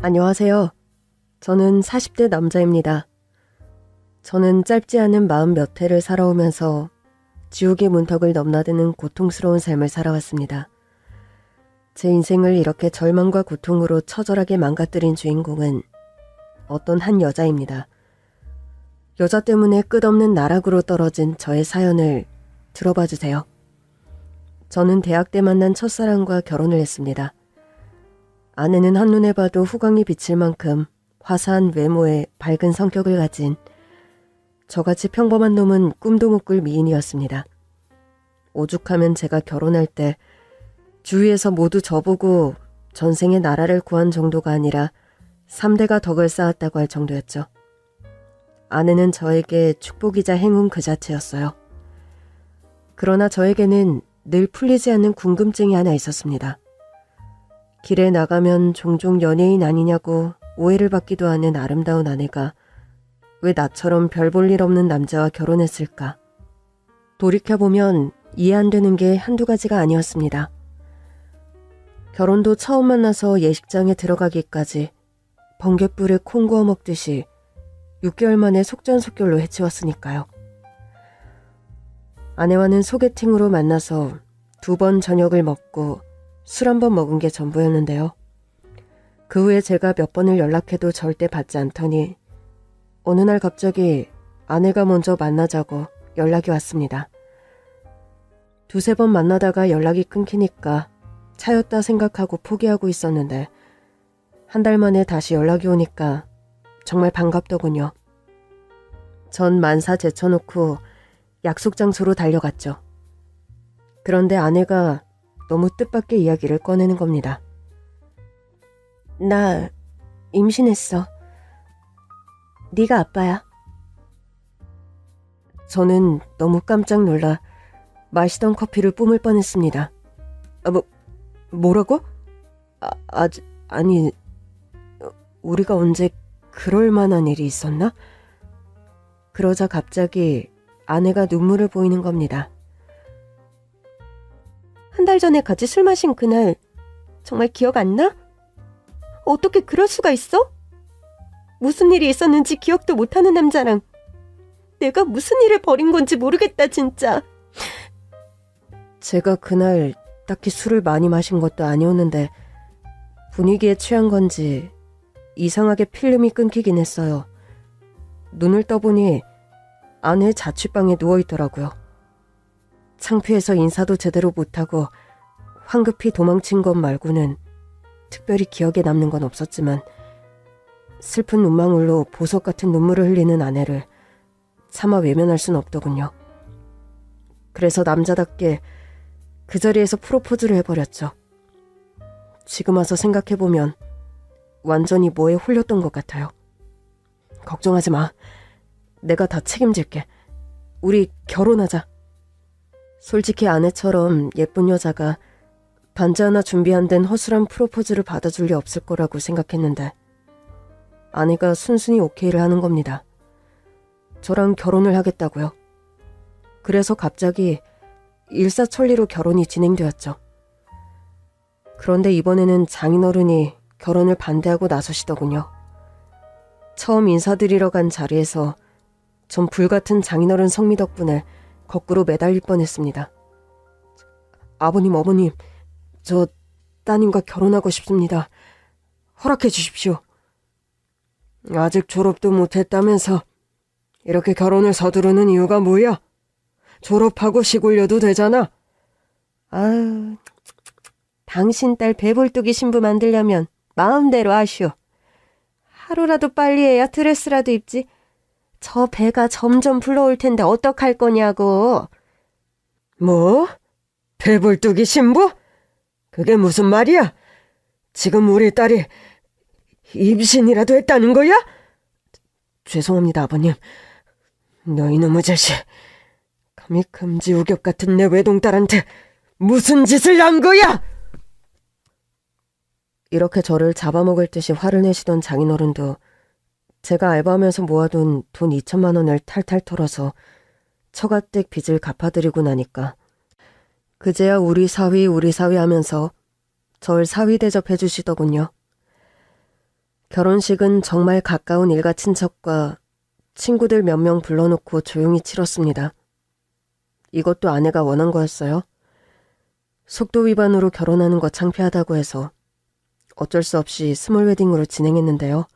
안녕하세요. 저는 40대 남자입니다. 저는 짧지 않은 40몇 해를 살아오면서 지옥의 문턱을 넘나드는 고통스러운 삶을 살아왔습니다. 제 인생을 이렇게 절망과 고통으로 처절하게 망가뜨린 주인공은 어떤 한 여자입니다. 여자 때문에 끝없는 나락으로 떨어진 저의 사연을 들어봐 주세요. 저는 대학 때 만난 첫사랑과 결혼을 했습니다. 아내는 한눈에 봐도 후광이 비칠 만큼 화사한 외모에 밝은 성격을 가진 저같이 평범한 놈은 꿈도 못 꿀 미인이었습니다. 오죽하면 제가 결혼할 때 주위에서 모두 저보고 전생에 나라를 구한 정도가 아니라 3대가 덕을 쌓았다고 할 정도였죠. 아내는 저에게 축복이자 행운 그 자체였어요. 그러나 저에게는 늘 풀리지 않는 궁금증이 하나 있었습니다. 길에 나가면 종종 연예인 아니냐고 오해를 받기도 하는 아름다운 아내가 왜 나처럼 별 볼 일 없는 남자와 결혼했을까? 돌이켜보면 이해 안 되는 게 한두 가지가 아니었습니다. 결혼도 처음 만나서 예식장에 들어가기까지 번갯불에 콩 구워 먹듯이 6개월 만에 속전속결로 해치웠으니까요. 아내와는 소개팅으로 만나서 2번 저녁을 먹고 술 한 번 먹은 게 전부였는데요. 그 후에 제가 몇 번을 연락해도 절대 받지 않더니 어느 날 갑자기 아내가 먼저 만나자고 연락이 왔습니다. 2-3번 만나다가 연락이 끊기니까 차였다 생각하고 포기하고 있었는데 한 달 만에 다시 연락이 오니까 정말 반갑더군요. 전 만사 제쳐놓고 약속 장소로 달려갔죠. 그런데 아내가 너무 뜻밖의 이야기를 꺼내는 겁니다. 나 임신했어. 네가 아빠야. 저는 너무 깜짝 놀라 마시던 커피를 뿜을 뻔했습니다. 뭐라고? 아니, 우리가 언제 그럴 만한 일이 있었나? 그러자 갑자기 아내가 눈물을 보이는 겁니다. 한 달 전에 같이 술 마신 그날 정말 기억 안 나? 어떻게 그럴 수가 있어? 무슨 일이 있었는지 기억도 못하는 남자랑 내가 무슨 일을 벌인 건지 모르겠다 진짜. 제가 그날 딱히 술을 많이 마신 것도 아니었는데 분위기에 취한 건지 이상하게 필름이 끊기긴 했어요. 눈을 떠보니 아내 자취방에 누워있더라고요. 창피해서 인사도 제대로 못하고 황급히 도망친 것 말고는 특별히 기억에 남는 건 없었지만 슬픈 눈망울로 보석 같은 눈물을 흘리는 아내를 차마 외면할 순 없더군요. 그래서 남자답게 그 자리에서 프로포즈를 해버렸죠. 지금 와서 생각해보면 완전히 뭐에 홀렸던 것 같아요. 걱정하지 마. 내가 다 책임질게. 우리 결혼하자. 솔직히 아내처럼 예쁜 여자가 반지 하나 준비 안 된 허술한 프로포즈를 받아줄 리 없을 거라고 생각했는데 아내가 순순히 오케이를 하는 겁니다. 저랑 결혼을 하겠다고요. 그래서 갑자기 일사천리로 결혼이 진행되었죠. 그런데 이번에는 장인어른이 결혼을 반대하고 나서시더군요. 처음 인사드리러 간 자리에서 전 불같은 장인어른 성미 덕분에 거꾸로 매달릴 뻔했습니다. 아버님, 어머님, 저 따님과 결혼하고 싶습니다. 허락해 주십시오. 아직 졸업도 못했다면서 이렇게 결혼을 서두르는 이유가 뭐야? 졸업하고 시골려도 되잖아. 아유, 당신 딸 배불뚝이 신부 만들려면 마음대로 하시오. 하루라도 빨리 해야 드레스라도 입지. 저 배가 점점 불러올 텐데 어떡할 거냐고. 뭐? 배불뚝이 신부? 그게 무슨 말이야? 지금 우리 딸이 임신이라도 했다는 거야? 죄송합니다, 아버님. 너 이놈의 자식. 감히 금지우격 같은 내 외동딸한테 무슨 짓을 한 거야? 이렇게 저를 잡아먹을 듯이 화를 내시던 장인어른도 제가 알바하면서 모아둔 돈 2천만 원을 탈탈 털어서 처가댁 빚을 갚아드리고 나니까 그제야 우리 사위 하면서 절 사위 대접해 주시더군요. 결혼식은 정말 가까운 일가 친척과 친구들 몇 명 불러놓고 조용히 치렀습니다. 이것도 아내가 원한 거였어요. 속도 위반으로 결혼하는 거 창피하다고 해서 어쩔 수 없이 스몰 웨딩으로 진행했는데요.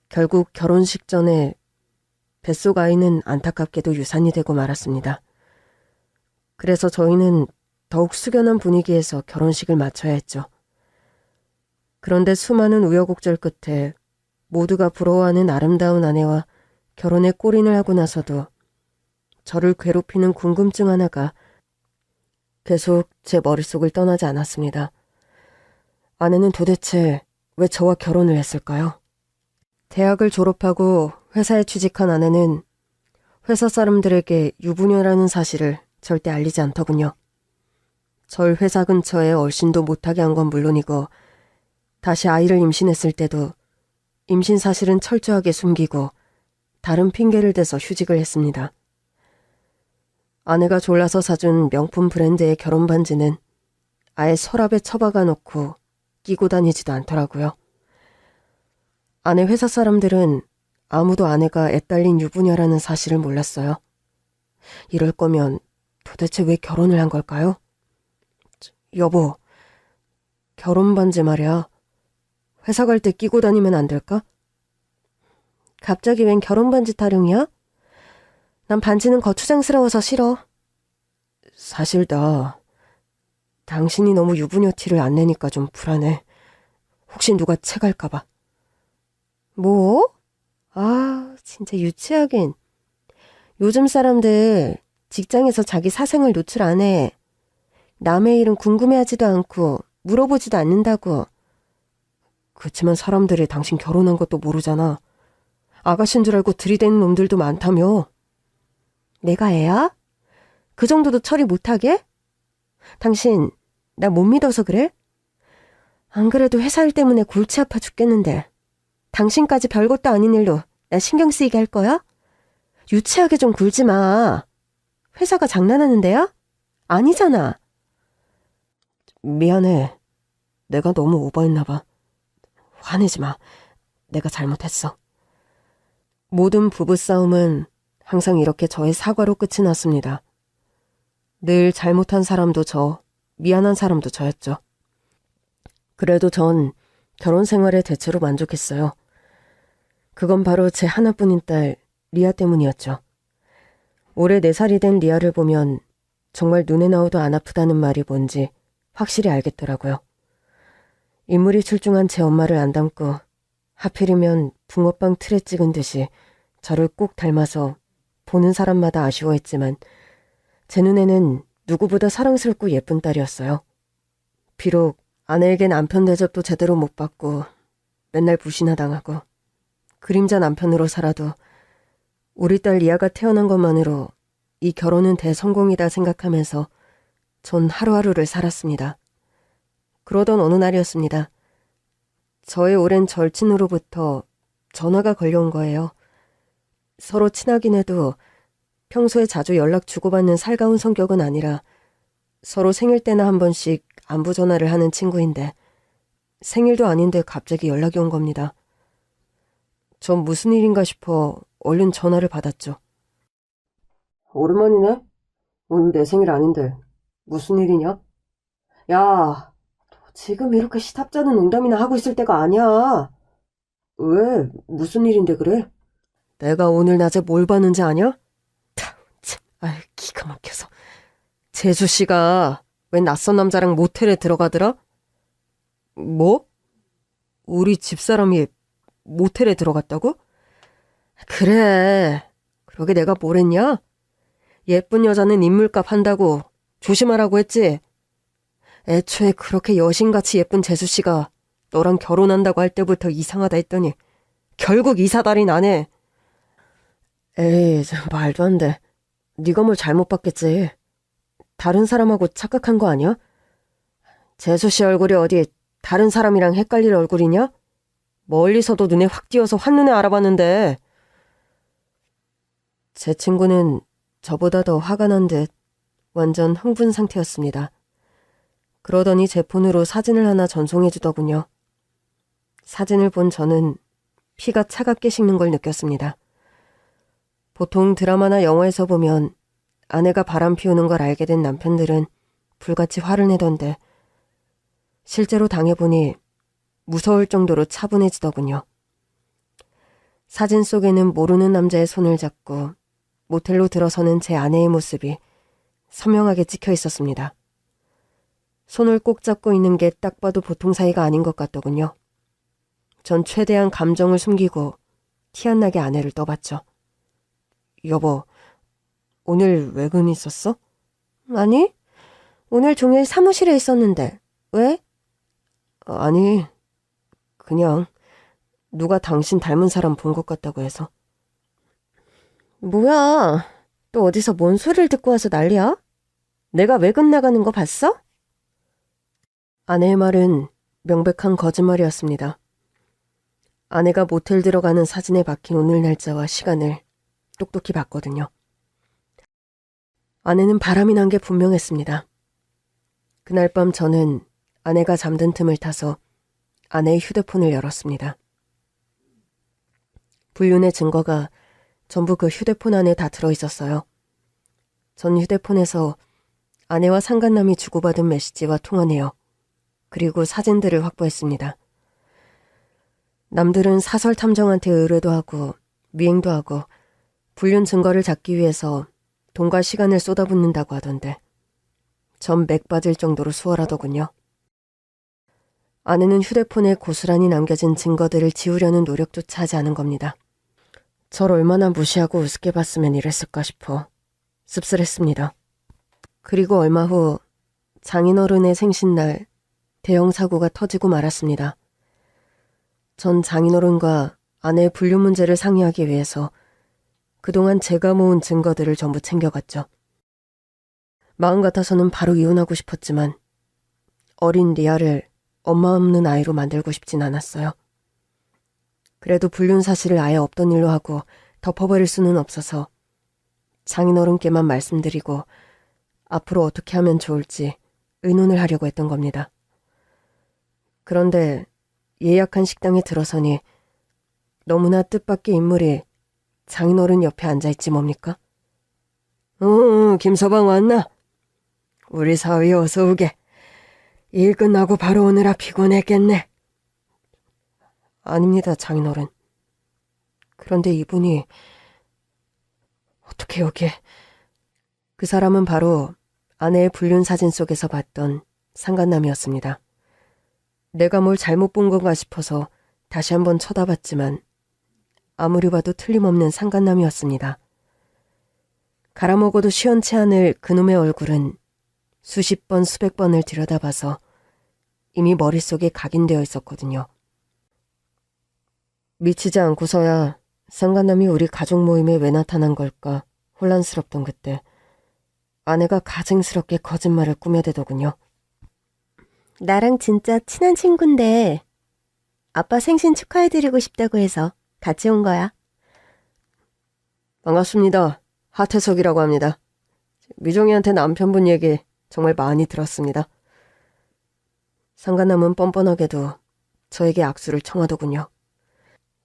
결국 결혼식 전에 뱃속 아이는 안타깝게도 유산이 되고 말았습니다. 그래서 저희는 더욱 숙연한 분위기에서 결혼식을 마쳐야 했죠. 그런데 수많은 우여곡절 끝에 모두가 부러워하는 아름다운 아내와 결혼에 골인을 하고 나서도 저를 괴롭히는 궁금증 하나가 계속 제 머릿속을 떠나지 않았습니다. 아내는 도대체 왜 저와 결혼을 했을까요? 대학을 졸업하고 회사에 취직한 아내는 회사 사람들에게 유부녀라는 사실을 절대 알리지 않더군요. 절 회사 근처에 얼씬도 못하게 한 건 물론이고 다시 아이를 임신했을 때도 임신 사실은 철저하게 숨기고 다른 핑계를 대서 휴직을 했습니다. 아내가 졸라서 사준 명품 브랜드의 결혼 반지는 아예 서랍에 처박아 놓고 끼고 다니지도 않더라고요. 아내 회사 사람들은 아무도 아내가 애딸린 유부녀라는 사실을 몰랐어요. 이럴 거면 도대체 왜 결혼을 한 걸까요? 여보, 결혼 반지 말이야. 회사 갈 때 끼고 다니면 안 될까? 갑자기 웬 결혼 반지 타령이야? 난 반지는 거추장스러워서 싫어. 사실 나 당신이 너무 유부녀 티를 안 내니까 좀 불안해. 혹시 누가 채갈까 봐. 뭐? 아, 진짜 유치하긴. 요즘 사람들 직장에서 자기 사생활 노출 안 해. 남의 일은 궁금해하지도 않고 물어보지도 않는다고. 그치만 사람들이 당신 결혼한 것도 모르잖아. 아가씨인 줄 알고 들이대는 놈들도 많다며. 내가 애야? 그 정도도 처리 못하게? 당신 나 못 믿어서 그래? 안 그래도 회사 일 때문에 골치 아파 죽겠는데 당신까지 별것도 아닌 일로 나 신경 쓰이게 할 거야? 유치하게 좀 굴지 마. 회사가 장난하는 데야? 아니잖아. 미안해. 내가 너무 오버했나 봐. 화내지 마. 내가 잘못했어. 모든 부부싸움은 항상 이렇게 저의 사과로 끝이 났습니다. 늘 잘못한 사람도 저, 미안한 사람도 저였죠. 그래도 전 결혼 생활에 대체로 만족했어요. 그건 바로 제 하나뿐인 딸 리아 때문이었죠. 올해 4살이 된 리아를 보면 정말 눈에 나오도 안 아프다는 말이 뭔지 확실히 알겠더라고요. 인물이 출중한 제 엄마를 안 닮고 하필이면 붕어빵 틀에 찍은 듯이 저를 꼭 닮아서 보는 사람마다 아쉬워했지만 제 눈에는 누구보다 사랑스럽고 예쁜 딸이었어요. 비록 아내에게 남편 대접도 제대로 못 받고 맨날 부시나 당하고 그림자 남편으로 살아도 우리 딸 리아가 태어난 것만으로 이 결혼은 대성공이다 생각하면서 전 하루하루를 살았습니다. 그러던 어느 날이었습니다. 저의 오랜 절친으로부터 전화가 걸려온 거예요. 서로 친하긴 해도 평소에 자주 연락 주고받는 살가운 성격은 아니라 서로 생일 때나 한 번씩 안부 전화를 하는 친구인데 생일도 아닌데 갑자기 연락이 온 겁니다. 전 무슨 일인가 싶어 얼른 전화를 받았죠. 오랜만이네? 오늘 내 생일 아닌데 무슨 일이냐? 야, 지금 이렇게 시답잖은 농담이나 하고 있을 때가 아니야. 왜? 무슨 일인데 그래? 내가 오늘 낮에 뭘 봤는지 아냐? 아이, 기가 막혀서. 재수씨가 왜 낯선 남자랑 모텔에 들어가더라? 뭐? 우리 집사람이 모텔에 들어갔다고? 그래. 그러게 내가 뭘 했냐? 예쁜 여자는 인물값 한다고 조심하라고 했지. 애초에 그렇게 여신같이 예쁜 재수씨가 너랑 결혼한다고 할 때부터 이상하다 했더니 결국 이사달이 나네. 에이, 말도 안 돼. 네가 뭘 잘못 봤겠지. 다른 사람하고 착각한 거 아니야? 재수씨 얼굴이 어디 다른 사람이랑 헷갈릴 얼굴이냐? 멀리서도 눈에 확 띄어서 한눈에 알아봤는데. 제 친구는 저보다 더 화가 난 듯 완전 흥분 상태였습니다. 그러더니 제 폰으로 사진을 하나 전송해 주더군요. 사진을 본 저는 피가 차갑게 식는 걸 느꼈습니다. 보통 드라마나 영화에서 보면 아내가 바람 피우는 걸 알게 된 남편들은 불같이 화를 내던데 실제로 당해보니 무서울 정도로 차분해지더군요. 사진 속에는 모르는 남자의 손을 잡고 모텔로 들어서는 제 아내의 모습이 선명하게 찍혀 있었습니다. 손을 꼭 잡고 있는 게 딱 봐도 보통 사이가 아닌 것 같더군요. 전 최대한 감정을 숨기고 티 안 나게 아내를 떠봤죠. 여보, 오늘 외근 있었어? 아니, 오늘 종일 사무실에 있었는데. 왜? 아니, 그냥 누가 당신 닮은 사람 본 것 같다고 해서. 뭐야, 또 어디서 뭔 소리를 듣고 와서 난리야? 내가 외근 나가는 거 봤어? 아내의 말은 명백한 거짓말이었습니다. 아내가 모텔 들어가는 사진에 박힌 오늘 날짜와 시간을 똑똑히 봤거든요. 아내는 바람이 난 게 분명했습니다. 그날 밤 저는 아내가 잠든 틈을 타서 아내의 휴대폰을 열었습니다. 불륜의 증거가 전부 그 휴대폰 안에 다 들어있었어요. 전 휴대폰에서 아내와 상간남이 주고받은 메시지와 통화 내역, 그리고 사진들을 확보했습니다. 남들은 사설 탐정한테 의뢰도 하고 미행도 하고 불륜 증거를 잡기 위해서 돈과 시간을 쏟아붓는다고 하던데 전 맥 빠질 정도로 수월하더군요. 아내는 휴대폰에 고스란히 남겨진 증거들을 지우려는 노력조차 하지 않은 겁니다. 절 얼마나 무시하고 우습게 봤으면 이랬을까 싶어 씁쓸했습니다. 그리고 얼마 후 장인어른의 생신날 대형 사고가 터지고 말았습니다. 전 장인어른과 아내의 불륜 문제를 상의하기 위해서 그동안 제가 모은 증거들을 전부 챙겨갔죠. 마음 같아서는 바로 이혼하고 싶었지만 어린 리아를 엄마 없는 아이로 만들고 싶진 않았어요. 그래도 불륜 사실을 아예 없던 일로 하고 덮어버릴 수는 없어서 장인어른께만 말씀드리고 앞으로 어떻게 하면 좋을지 의논을 하려고 했던 겁니다. 그런데 예약한 식당에 들어서니 너무나 뜻밖의 인물이 장인어른 옆에 앉아있지 뭡니까? 김서방 왔나? 우리 사위 어서 오게. 일 끝나고 바로 오느라 피곤했겠네. 아닙니다, 장인어른. 그런데 이분이 어떻게 여기에? 그 사람은 바로 아내의 불륜 사진 속에서 봤던 상간남이었습니다. 내가 뭘 잘못 본 건가 싶어서 다시 한번 쳐다봤지만 아무리 봐도 틀림없는 상간남이었습니다. 갈아먹어도 시원치 않을 그놈의 얼굴은 수십 번 수백 번을 들여다봐서 이미 머릿속에 각인되어 있었거든요. 미치지 않고서야 상간남이 우리 가족 모임에 왜 나타난 걸까 혼란스럽던 그때 아내가 가증스럽게 거짓말을 꾸며대더군요. 나랑 진짜 친한 친구인데 아빠 생신 축하해드리고 싶다고 해서 같이 온 거야. 반갑습니다. 하태석이라고 합니다. 미정이한테 남편분 얘기 정말 많이 들었습니다. 상간남은 뻔뻔하게도 저에게 악수를 청하더군요.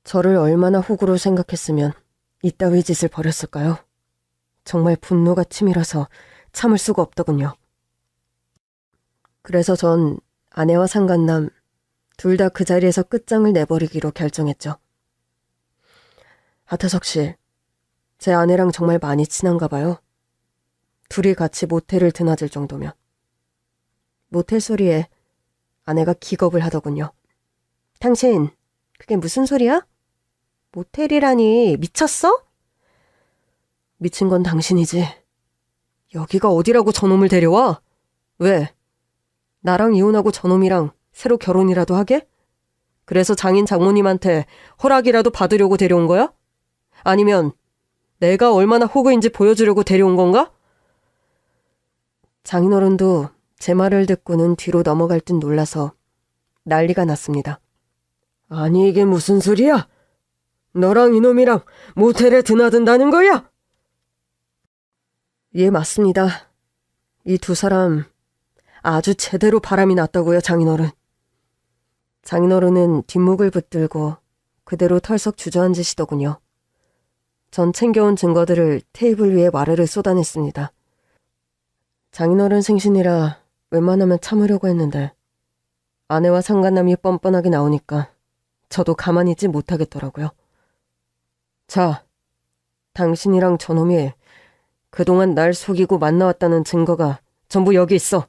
저를 얼마나 호구로 생각했으면 이따위 짓을 벌였을까요? 정말 분노가 치밀어서 참을 수가 없더군요. 그래서 전 아내와 상간남 둘 다 그 자리에서 끝장을 내버리기로 결정했죠. 하태석 씨, 제 아내랑 정말 많이 친한가 봐요. 둘이 같이 모텔을 드나들 정도면. 모텔 소리에 아내가 기겁을 하더군요. 당신, 그게 무슨 소리야? 모텔이라니 미쳤어? 미친 건 당신이지. 여기가 어디라고 저놈을 데려와? 왜? 나랑 이혼하고 저놈이랑 새로 결혼이라도 하게? 그래서 장인 장모님한테 허락이라도 받으려고 데려온 거야? 아니면 내가 얼마나 호구인지 보여주려고 데려온 건가? 장인어른도 제 말을 듣고는 뒤로 넘어갈 듯 놀라서 난리가 났습니다. 아니 이게 무슨 소리야? 너랑 이놈이랑 모텔에 드나든다는 거야? 예, 맞습니다. 이 두 사람 아주 제대로 바람이 났다고요, 장인어른. 장인어른은 뒷목을 붙들고 그대로 털썩 주저앉으시더군요. 전 챙겨온 증거들을 테이블 위에 와르르 쏟아냈습니다. 장인어른 생신이라 웬만하면 참으려고 했는데 아내와 상간남이 뻔뻔하게 나오니까 저도 가만히 있지 못하겠더라고요. 자, 당신이랑 저놈이 그동안 날 속이고 만나왔다는 증거가 전부 여기 있어.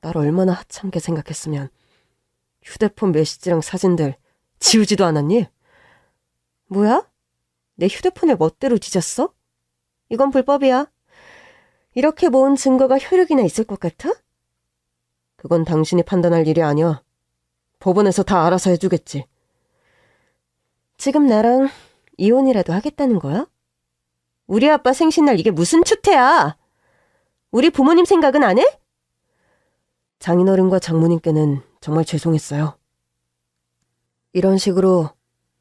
날 얼마나 하찮게 생각했으면 휴대폰 메시지랑 사진들 지우지도 않았니? 뭐야? 내 휴대폰을 멋대로 뒤졌어? 이건 불법이야. 이렇게 모은 증거가 효력이나 있을 것 같아? 그건 당신이 판단할 일이 아니야. 법원에서 다 알아서 해주겠지. 지금 나랑 이혼이라도 하겠다는 거야? 우리 아빠 생신날 이게 무슨 추태야? 우리 부모님 생각은 안 해? 장인어른과 장모님께는 정말 죄송했어요. 이런 식으로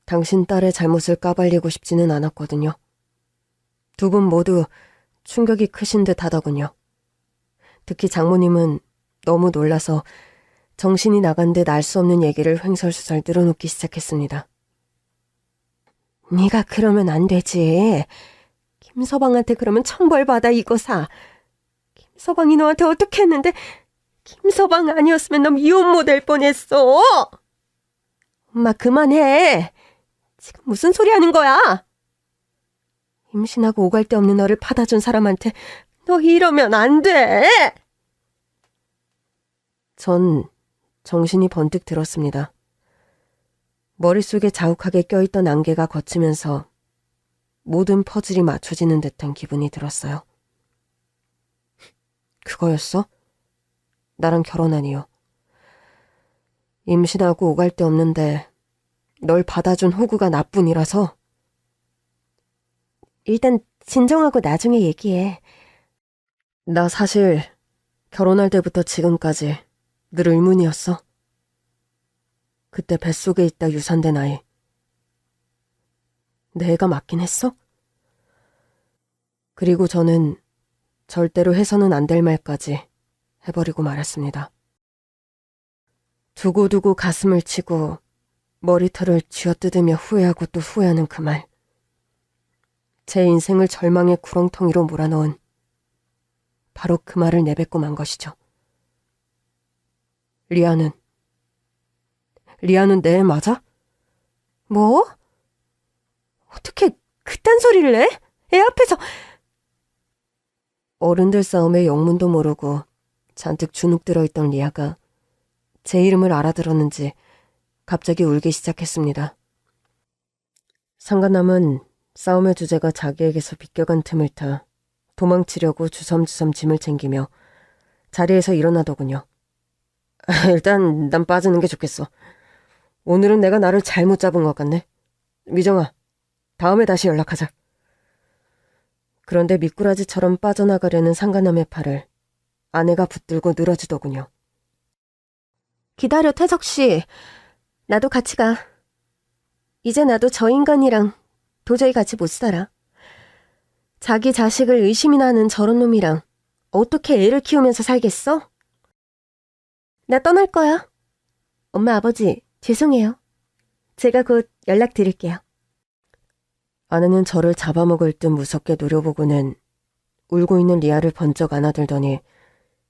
당신 딸의 잘못을 까발리고 싶지는 않았거든요. 두 분 모두 충격이 크신 듯 하더군요. 특히 장모님은 너무 놀라서 정신이 나간 듯 알 수 없는 얘기를 횡설수설 늘어놓기 시작했습니다. 네가 그러면 안 되지. 김서방한테 그러면 청벌받아 이거 사. 김서방이 너한테 어떻게 했는데 김서방 아니었으면 너 미혼 못 할 뻔했어. 엄마 그만해. 지금 무슨 소리 하는 거야? 임신하고 오갈 데 없는 너를 받아준 사람한테 너 이러면 안 돼. 전 정신이 번뜩 들었습니다. 머릿속에 자욱하게 껴있던 안개가 걷히면서 모든 퍼즐이 맞춰지는 듯한 기분이 들었어요. 그거였어? 나랑 결혼한 이유. 임신하고 오갈 데 없는데 널 받아준 호구가 나뿐이라서? 일단 진정하고 나중에 얘기해. 나 사실 결혼할 때부터 지금까지 늘 의문이었어. 그때 뱃속에 있다 유산된 아이. 내 애가 맞긴 했어? 그리고 저는 절대로 해서는 안 될 말까지 해버리고 말았습니다. 두고두고 가슴을 치고 머리털을 쥐어뜯으며 후회하고 또 후회하는 그 말. 제 인생을 절망의 구렁텅이로 몰아넣은 바로 그 말을 내뱉고 만 것이죠. 리아는 내 애 맞아? 뭐? 어떻게 그딴 소리를 해? 애 앞에서. 어른들 싸움에 영문도 모르고 잔뜩 주눅 들어있던 리아가 제 이름을 알아들었는지 갑자기 울기 시작했습니다. 상간남은 싸움의 주제가 자기에게서 비껴간 틈을 타 도망치려고 주섬주섬 짐을 챙기며 자리에서 일어나더군요. 일단 난 빠지는 게 좋겠어. 오늘은 내가 나를 잘못 잡은 것 같네. 미정아, 다음에 다시 연락하자. 그런데 미꾸라지처럼 빠져나가려는 상간남의 팔을 아내가 붙들고 늘어지더군요. 기다려, 태석씨. 나도 같이 가. 이제 나도 저 인간이랑 도저히 같이 못 살아. 자기 자식을 의심이나 하는 저런 놈이랑 어떻게 애를 키우면서 살겠어? 나 떠날 거야. 엄마, 아버지, 죄송해요. 제가 곧 연락드릴게요. 아내는 저를 잡아먹을 듯 무섭게 노려보고는 울고 있는 리아를 번쩍 안아들더니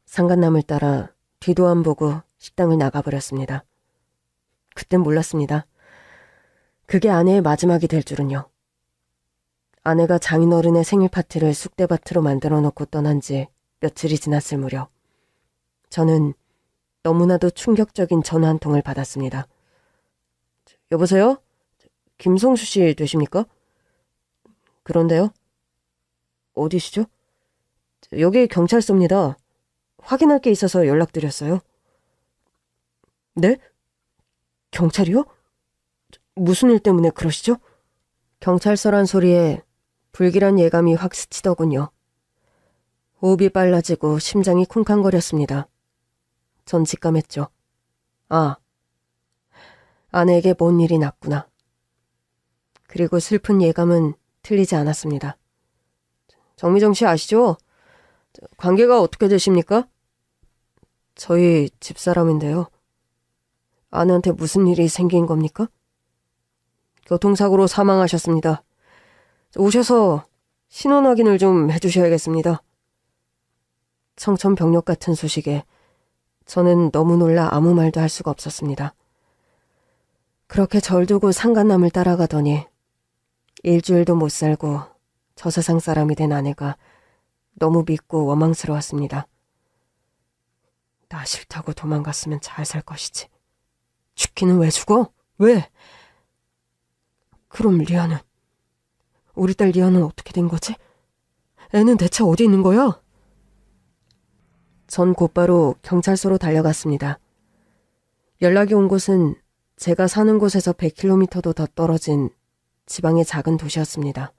상간남을 따라 뒤도 안 보고 식당을 나가버렸습니다. 그땐 몰랐습니다. 그게 아내의 마지막이 될 줄은요. 아내가 장인어른의 생일 파티를 쑥대밭으로 만들어 놓고 떠난 지 며칠이 지났을 무렵 저는 너무나도 충격적인 전화 한 통을 받았습니다. 여보세요? 김성수 씨 되십니까? 그런데요? 어디시죠? 여기 경찰서입니다. 확인할 게 있어서 연락드렸어요. 네? 경찰이요? 무슨 일 때문에 그러시죠? 경찰서란 소리에 불길한 예감이 확 스치더군요. 호흡이 빨라지고 심장이 쿵쾅거렸습니다. 전 직감했죠. 아, 아내에게 뭔 일이 났구나. 그리고 슬픈 예감은 틀리지 않았습니다. 정미정 씨 아시죠? 관계가 어떻게 되십니까? 저희 집사람인데요. 아내한테 무슨 일이 생긴 겁니까? 교통사고로 사망하셨습니다. 오셔서 신원 확인을 좀 해주셔야겠습니다. 청천벽력 같은 소식에 저는 너무 놀라 아무 말도 할 수가 없었습니다. 그렇게 절 두고 상간남을 따라가더니 일주일도 못 살고 저 세상 사람이 된 아내가 너무 믿고 원망스러웠습니다. 나 싫다고 도망갔으면 잘 살 것이지. 죽기는 왜 죽어? 왜? 그럼 리아는? 우리 딸 리아는 어떻게 된 거지? 애는 대체 어디 있는 거야? 전 곧바로 경찰서로 달려갔습니다. 연락이 온 곳은 제가 사는 곳에서 100km도 더 떨어진 지방의 작은 도시였습니다.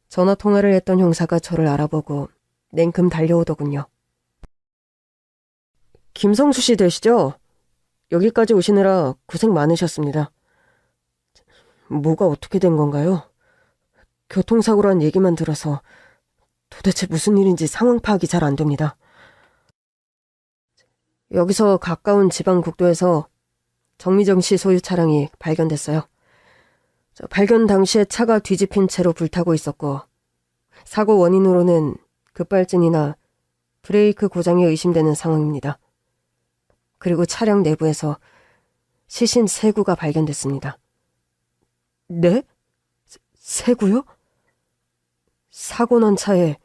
전화 통화를 했던 형사가 저를 알아보고 냉큼 달려오더군요. 김성수 씨 되시죠? 여기까지 오시느라 고생 많으셨습니다. 뭐가 어떻게 된 건가요? 교통사고란 얘기만 들어서 도대체 무슨 일인지 상황 파악이 잘 안 됩니다. 여기서 가까운 지방 국도에서 정미정 씨 소유 차량이 발견됐어요. 발견 당시에 차가 뒤집힌 채로 불타고 있었고 사고 원인으로는 급발진이나 브레이크 고장이 의심되는 상황입니다. 그리고 차량 내부에서 시신 3구가 발견됐습니다. 네? 세구요? 사고 난 차에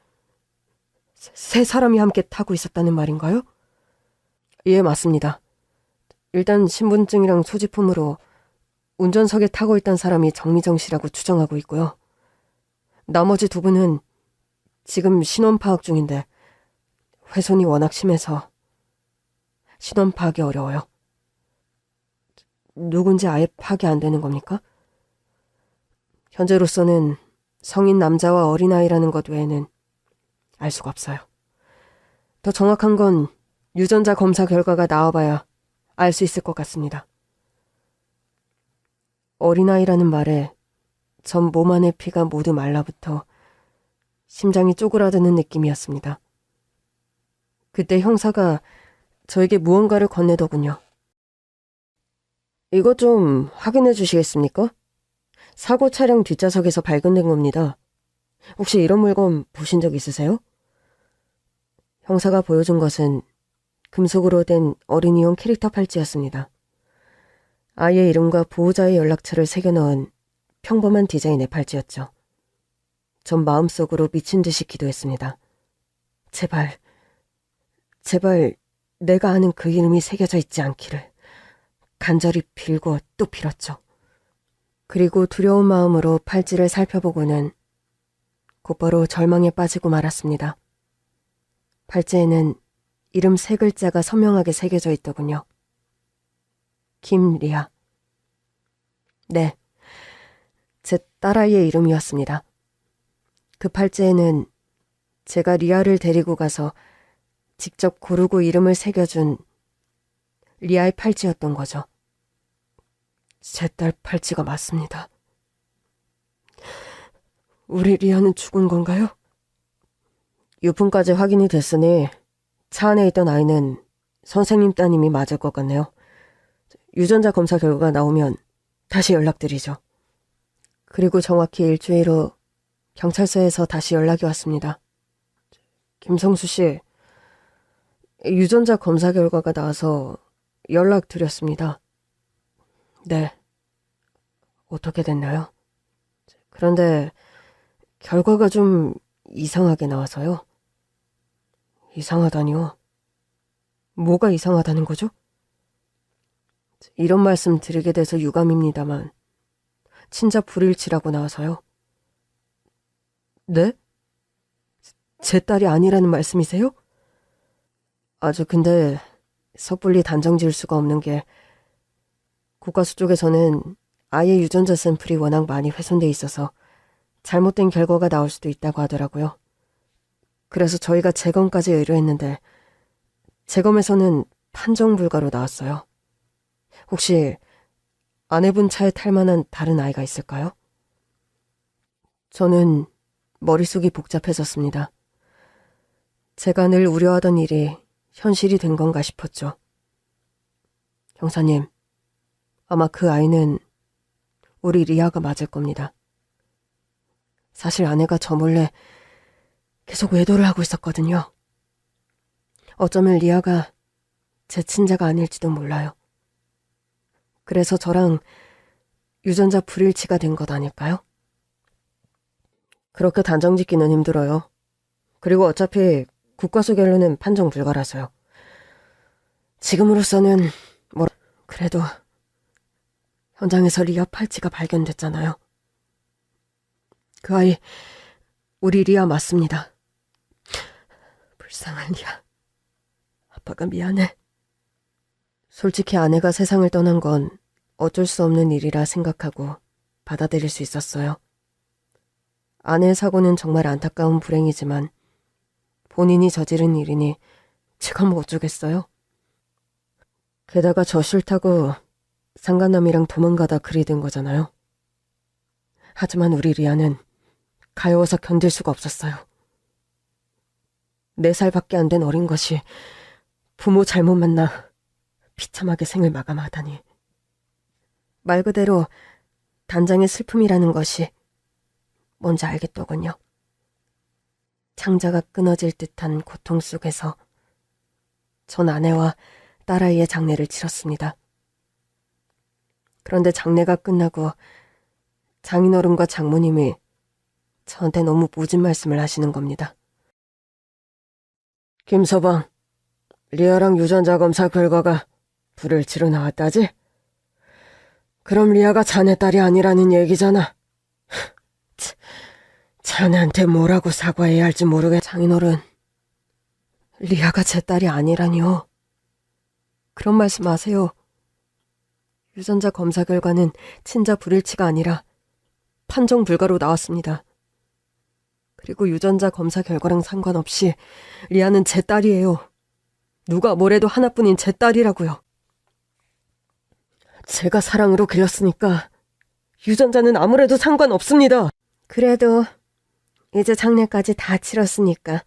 3사람이 함께 타고 있었다는 말인가요? 예, 맞습니다. 일단 신분증이랑 소지품으로 운전석에 타고 있던 사람이 정미정 씨라고 추정하고 있고요. 나머지 2분은 지금 신원 파악 중인데 훼손이 워낙 심해서 신원 파악이 어려워요. 누군지 아예 파악이 안 되는 겁니까? 현재로서는 성인 남자와 어린아이라는 것 외에는 알 수가 없어요. 더 정확한 건 유전자 검사 결과가 나와봐야 알 수 있을 것 같습니다. 어린아이라는 말에 전 몸 안의 피가 모두 말라붙어 심장이 쪼그라드는 느낌이었습니다. 그때 형사가 저에게 무언가를 건네더군요. 이것 좀 확인해 주시겠습니까? 사고 차량 뒷좌석에서 발견된 겁니다. 혹시 이런 물건 보신 적 있으세요? 형사가 보여준 것은 금속으로 된 어린이용 캐릭터 팔찌였습니다. 아이의 이름과 보호자의 연락처를 새겨넣은 평범한 디자인의 팔찌였죠. 전 마음속으로 미친 듯이 기도했습니다. 제발 내가 아는 그 이름이 새겨져 있지 않기를 간절히 빌고 또 빌었죠. 그리고 두려운 마음으로 팔찌를 살펴보고는 곧바로 절망에 빠지고 말았습니다. 팔찌에는 이름 3글자가 선명하게 새겨져 있더군요. 김리아. 네, 제 딸아이의 이름이었습니다. 그 팔찌에는 제가 리아를 데리고 가서 직접 고르고 이름을 새겨준 리아의 팔찌였던 거죠. 제 딸 팔찌가 맞습니다. 우리 리아는 죽은 건가요? 유품까지 확인이 됐으니 차 안에 있던 아이는 선생님 따님이 맞을 것 같네요. 유전자 검사 결과가 나오면 다시 연락드리죠. 그리고 정확히 일주일 후 경찰서에서 다시 연락이 왔습니다. 김성수 씨, 유전자 검사 결과가 나와서 연락드렸습니다. 네. 어떻게 됐나요? 그런데 결과가 좀 이상하게 나와서요. 이상하다니요? 뭐가 이상하다는 거죠? 이런 말씀 드리게 돼서 유감입니다만 친자 불일치라고 나와서요. 네? 제 딸이 아니라는 말씀이세요? 아주 근데 섣불리 단정 지을 수가 없는 게 국가수 쪽에서는 아이의 유전자 샘플이 워낙 많이 훼손돼 있어서 잘못된 결과가 나올 수도 있다고 하더라고요. 그래서 저희가 재검까지 의뢰했는데 재검에서는 판정 불가로 나왔어요. 혹시 아내분 차에 탈 만한 다른 아이가 있을까요? 저는 머릿속이 복잡해졌습니다. 제가 늘 우려하던 일이 현실이 된 건가 싶었죠. 형사님, 아마 그 아이는 우리 리아가 맞을 겁니다. 사실 아내가 저 몰래 계속 외도를 하고 있었거든요. 어쩌면 리아가 제 친자가 아닐지도 몰라요. 그래서 저랑 유전자 불일치가 된 것 아닐까요? 그렇게 단정 짓기는 힘들어요. 그리고 어차피 국과수 결론은 판정 불가라서요. 지금으로서는 그래도 현장에서 리아 팔찌가 발견됐잖아요. 그 아이 우리 리아 맞습니다. 불쌍한 리아. 아빠가 미안해. 솔직히 아내가 세상을 떠난 건 어쩔 수 없는 일이라 생각하고 받아들일 수 있었어요. 아내의 사고는 정말 안타까운 불행이지만 본인이 저지른 일이니 제가 뭐 어쩌겠어요. 게다가 저 싫다고 상간남이랑 도망가다 글이 든 거잖아요. 하지만 우리 리아는 가여워서 견딜 수가 없었어요. 4살밖에 안 된 어린 것이 부모 잘못 만나 비참하게 생을 마감하다니. 말 그대로 단장의 슬픔이라는 것이 뭔지 알겠더군요. 창자가 끊어질 듯한 고통 속에서 전 아내와 딸아이의 장례를 치렀습니다. 그런데 장례가 끝나고 장인어른과 장모님이 저한테 너무 모진 말씀을 하시는 겁니다. 김서방, 리아랑 유전자 검사 결과가 불일치로 나왔다지? 그럼 리아가 자네 딸이 아니라는 얘기잖아. 자네한테 뭐라고 사과해야 할지 모르겠... 장인어른, 리아가 제 딸이 아니라니요. 그런 말씀 마세요. 유전자 검사 결과는 친자 불일치가 아니라 판정 불가로 나왔습니다. 그리고 유전자 검사 결과랑 상관없이 리아는 제 딸이에요. 누가 뭐래도 하나뿐인 제 딸이라고요. 제가 사랑으로 길렀으니까 유전자는 아무래도 상관없습니다. 그래도 이제 장례까지 다 치렀으니까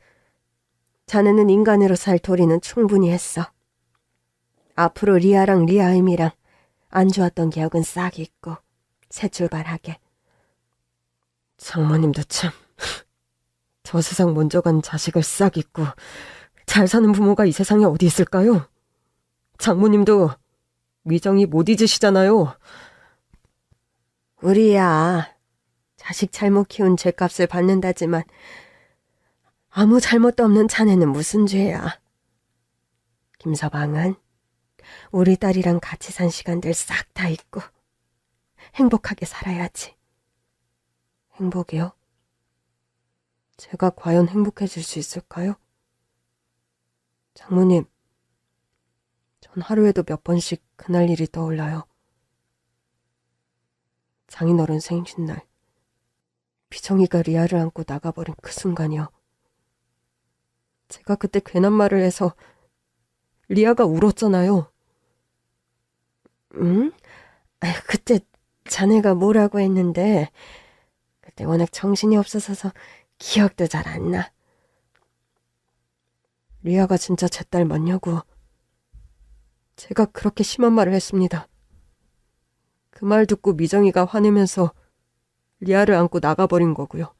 자네는 인간으로 살 도리는 충분히 했어. 앞으로 리아랑 리아임이랑 안 좋았던 기억은 싹 잊고 새 출발하게. 장모님도 참... 저 세상 먼저 간 자식을 싹 잊고 잘 사는 부모가 이 세상에 어디 있을까요? 장모님도 미정이 못 잊으시잖아요. 우리야 자식 잘못 키운 죄값을 받는다지만 아무 잘못도 없는 자네는 무슨 죄야. 김서방은 우리 딸이랑 같이 산 시간들 싹 다 잊고 행복하게 살아야지. 행복이요? 제가 과연 행복해질 수 있을까요? 장모님, 전 하루에도 몇 번씩 그날 일이 떠올라요. 장인어른 생신날, 비정이가 리아를 안고 나가버린 그 순간이요. 제가 그때 괜한 말을 해서 리아가 울었잖아요. 응? 그때 자네가 뭐라고 했는데 그때 워낙 정신이 없어서 기억도 잘 안 나. 리아가 진짜 제 딸 맞냐고 제가 그렇게 심한 말을 했습니다. 그 말 듣고 미정이가 화내면서 리아를 안고 나가버린 거고요.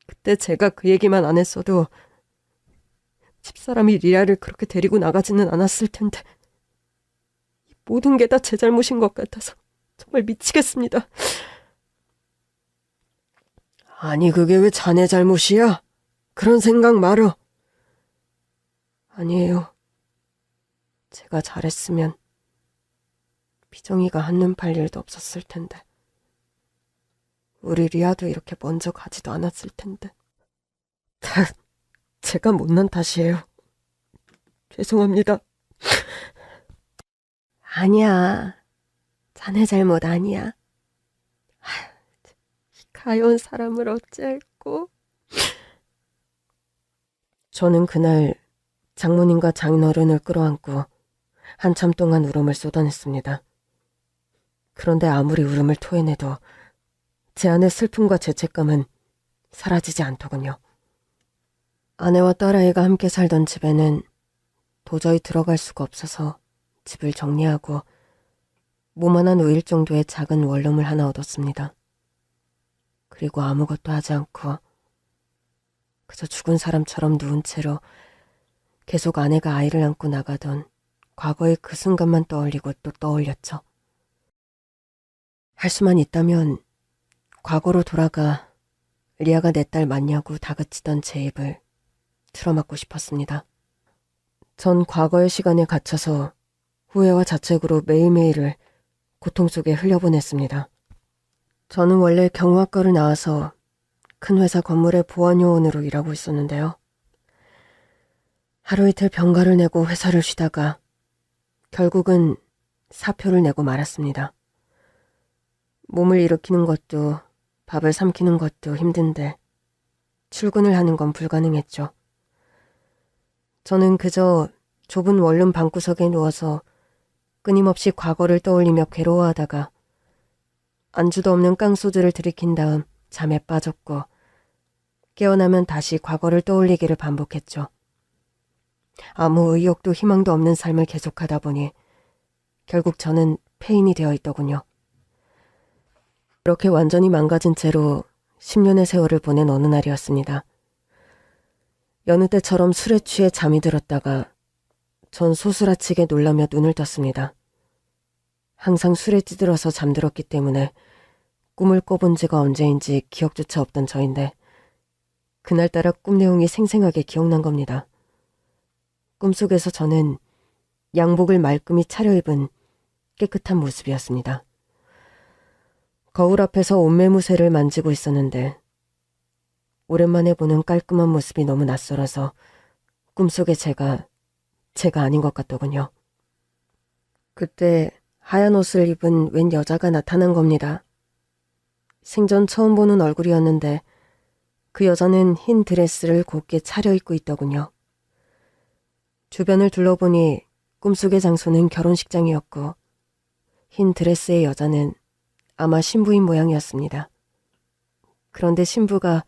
그때 제가 그 얘기만 안 했어도 집사람이 리아를 그렇게 데리고 나가지는 않았을 텐데 이 모든 게 다 제 잘못인 것 같아서 정말 미치겠습니다. 아니 그게 왜 자네 잘못이야? 그런 생각 말어. 아니에요. 제가 잘했으면 비정이가 한눈 팔 일도 없었을 텐데 우리 리아도 이렇게 먼저 가지도 않았을 텐데 다 제가 못난 탓이에요. 죄송합니다. 아니야. 자네 잘못 아니야. 가여운 사람을 어찌할꼬. 저는 그날 장모님과 장인어른을 끌어안고 한참 동안 울음을 쏟아냈습니다. 그런데 아무리 울음을 토해내도 제 안의 슬픔과 죄책감은 사라지지 않더군요. 아내와 딸아이가 함께 살던 집에는 도저히 들어갈 수가 없어서 집을 정리하고 모만한 우일 정도의 작은 원룸을 하나 얻었습니다. 그리고 아무것도 하지 않고 그저 죽은 사람처럼 누운 채로 계속 아내가 아이를 안고 나가던 과거의 그 순간만 떠올리고 또 떠올렸죠. 할 수만 있다면 과거로 돌아가 리아가 내 딸 맞냐고 다그치던 제 입을 틀어막고 싶었습니다. 전 과거의 시간에 갇혀서 후회와 자책으로 매일매일을 고통 속에 흘려보냈습니다. 저는 원래 경호학과를 나와서 큰 회사 건물의 보안요원으로 일하고 있었는데요. 하루 이틀 병가를 내고 회사를 쉬다가 결국은 사표를 내고 말았습니다. 몸을 일으키는 것도 밥을 삼키는 것도 힘든데 출근을 하는 건 불가능했죠. 저는 그저 좁은 원룸 방구석에 누워서 끊임없이 과거를 떠올리며 괴로워하다가 안주도 없는 깡소주를 들이킨 다음 잠에 빠졌고 깨어나면 다시 과거를 떠올리기를 반복했죠. 아무 의욕도 희망도 없는 삶을 계속하다 보니 결국 저는 폐인이 되어 있더군요. 그렇게 완전히 망가진 채로 10년의 세월을 보낸 어느 날이었습니다. 여느 때처럼 술에 취해 잠이 들었다가 전 소스라치게 놀라며 눈을 떴습니다. 항상 술에 찌들어서 잠들었기 때문에 꿈을 꿔본 지가 언제인지 기억조차 없던 저인데 그날따라 꿈 내용이 생생하게 기억난 겁니다. 꿈속에서 저는 양복을 말끔히 차려입은 깨끗한 모습이었습니다. 거울 앞에서 옷매무새를 만지고 있었는데 오랜만에 보는 깔끔한 모습이 너무 낯설어서 꿈속의 제가 아닌 것 같더군요. 그때 하얀 옷을 입은 웬 여자가 나타난 겁니다. 생전 처음 보는 얼굴이었는데 그 여자는 흰 드레스를 곱게 차려입고 있더군요. 주변을 둘러보니 꿈속의 장소는 결혼식장이었고 흰 드레스의 여자는 아마 신부인 모양이었습니다. 그런데 신부가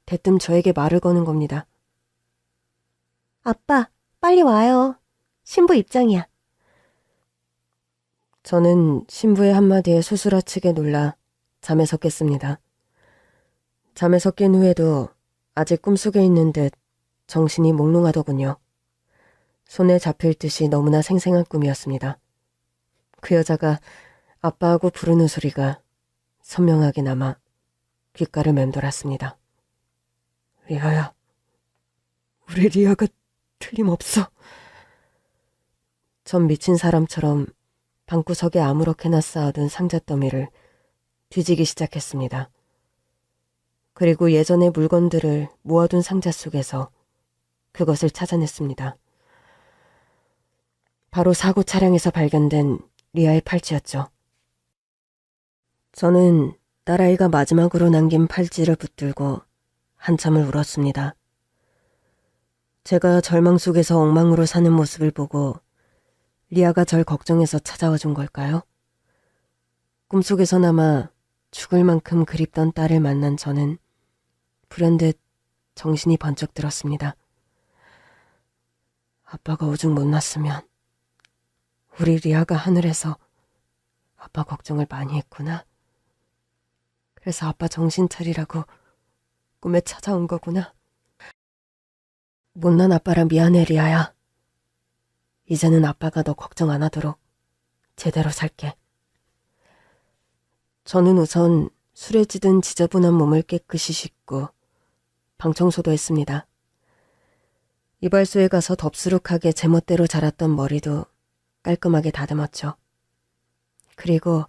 대뜸 저에게 말을 거는 겁니다. 아빠, 빨리 와요. 신부 입장이야. 저는 신부의 한마디에 소스라치게 놀라 잠에서 깼습니다. 잠에서 깬 후에도 아직 꿈속에 있는 듯 정신이 몽롱하더군요. 손에 잡힐 듯이 너무나 생생한 꿈이었습니다. 그 여자가 아빠하고 부르는 소리가 선명하게 남아 귓가를 맴돌았습니다. 리아야, 우리 리아가 틀림없어. 전 미친 사람처럼 방구석에 아무렇게나 쌓아둔 상자 더미를 뒤지기 시작했습니다. 그리고 예전의 물건들을 모아둔 상자 속에서 그것을 찾아냈습니다. 바로 사고 차량에서 발견된 리아의 팔찌였죠. 저는 딸아이가 마지막으로 남긴 팔찌를 붙들고 한참을 울었습니다. 제가 절망 속에서 엉망으로 사는 모습을 보고 리아가 절 걱정해서 찾아와 준 걸까요? 꿈속에서나마 죽을 만큼 그립던 딸을 만난 저는 불현듯 정신이 번쩍 들었습니다. 아빠가 오죽 못났으면 우리 리아가 하늘에서 아빠 걱정을 많이 했구나. 그래서 아빠 정신 차리라고 꿈에 찾아온 거구나. 못난 아빠라 미안해, 리아야. 이제는 아빠가 너 걱정 안 하도록 제대로 살게. 저는 우선 술에 찌든 지저분한 몸을 깨끗이 씻고 방 청소도 했습니다. 이발소에 가서 덥수룩하게 제멋대로 자랐던 머리도 깔끔하게 다듬었죠. 그리고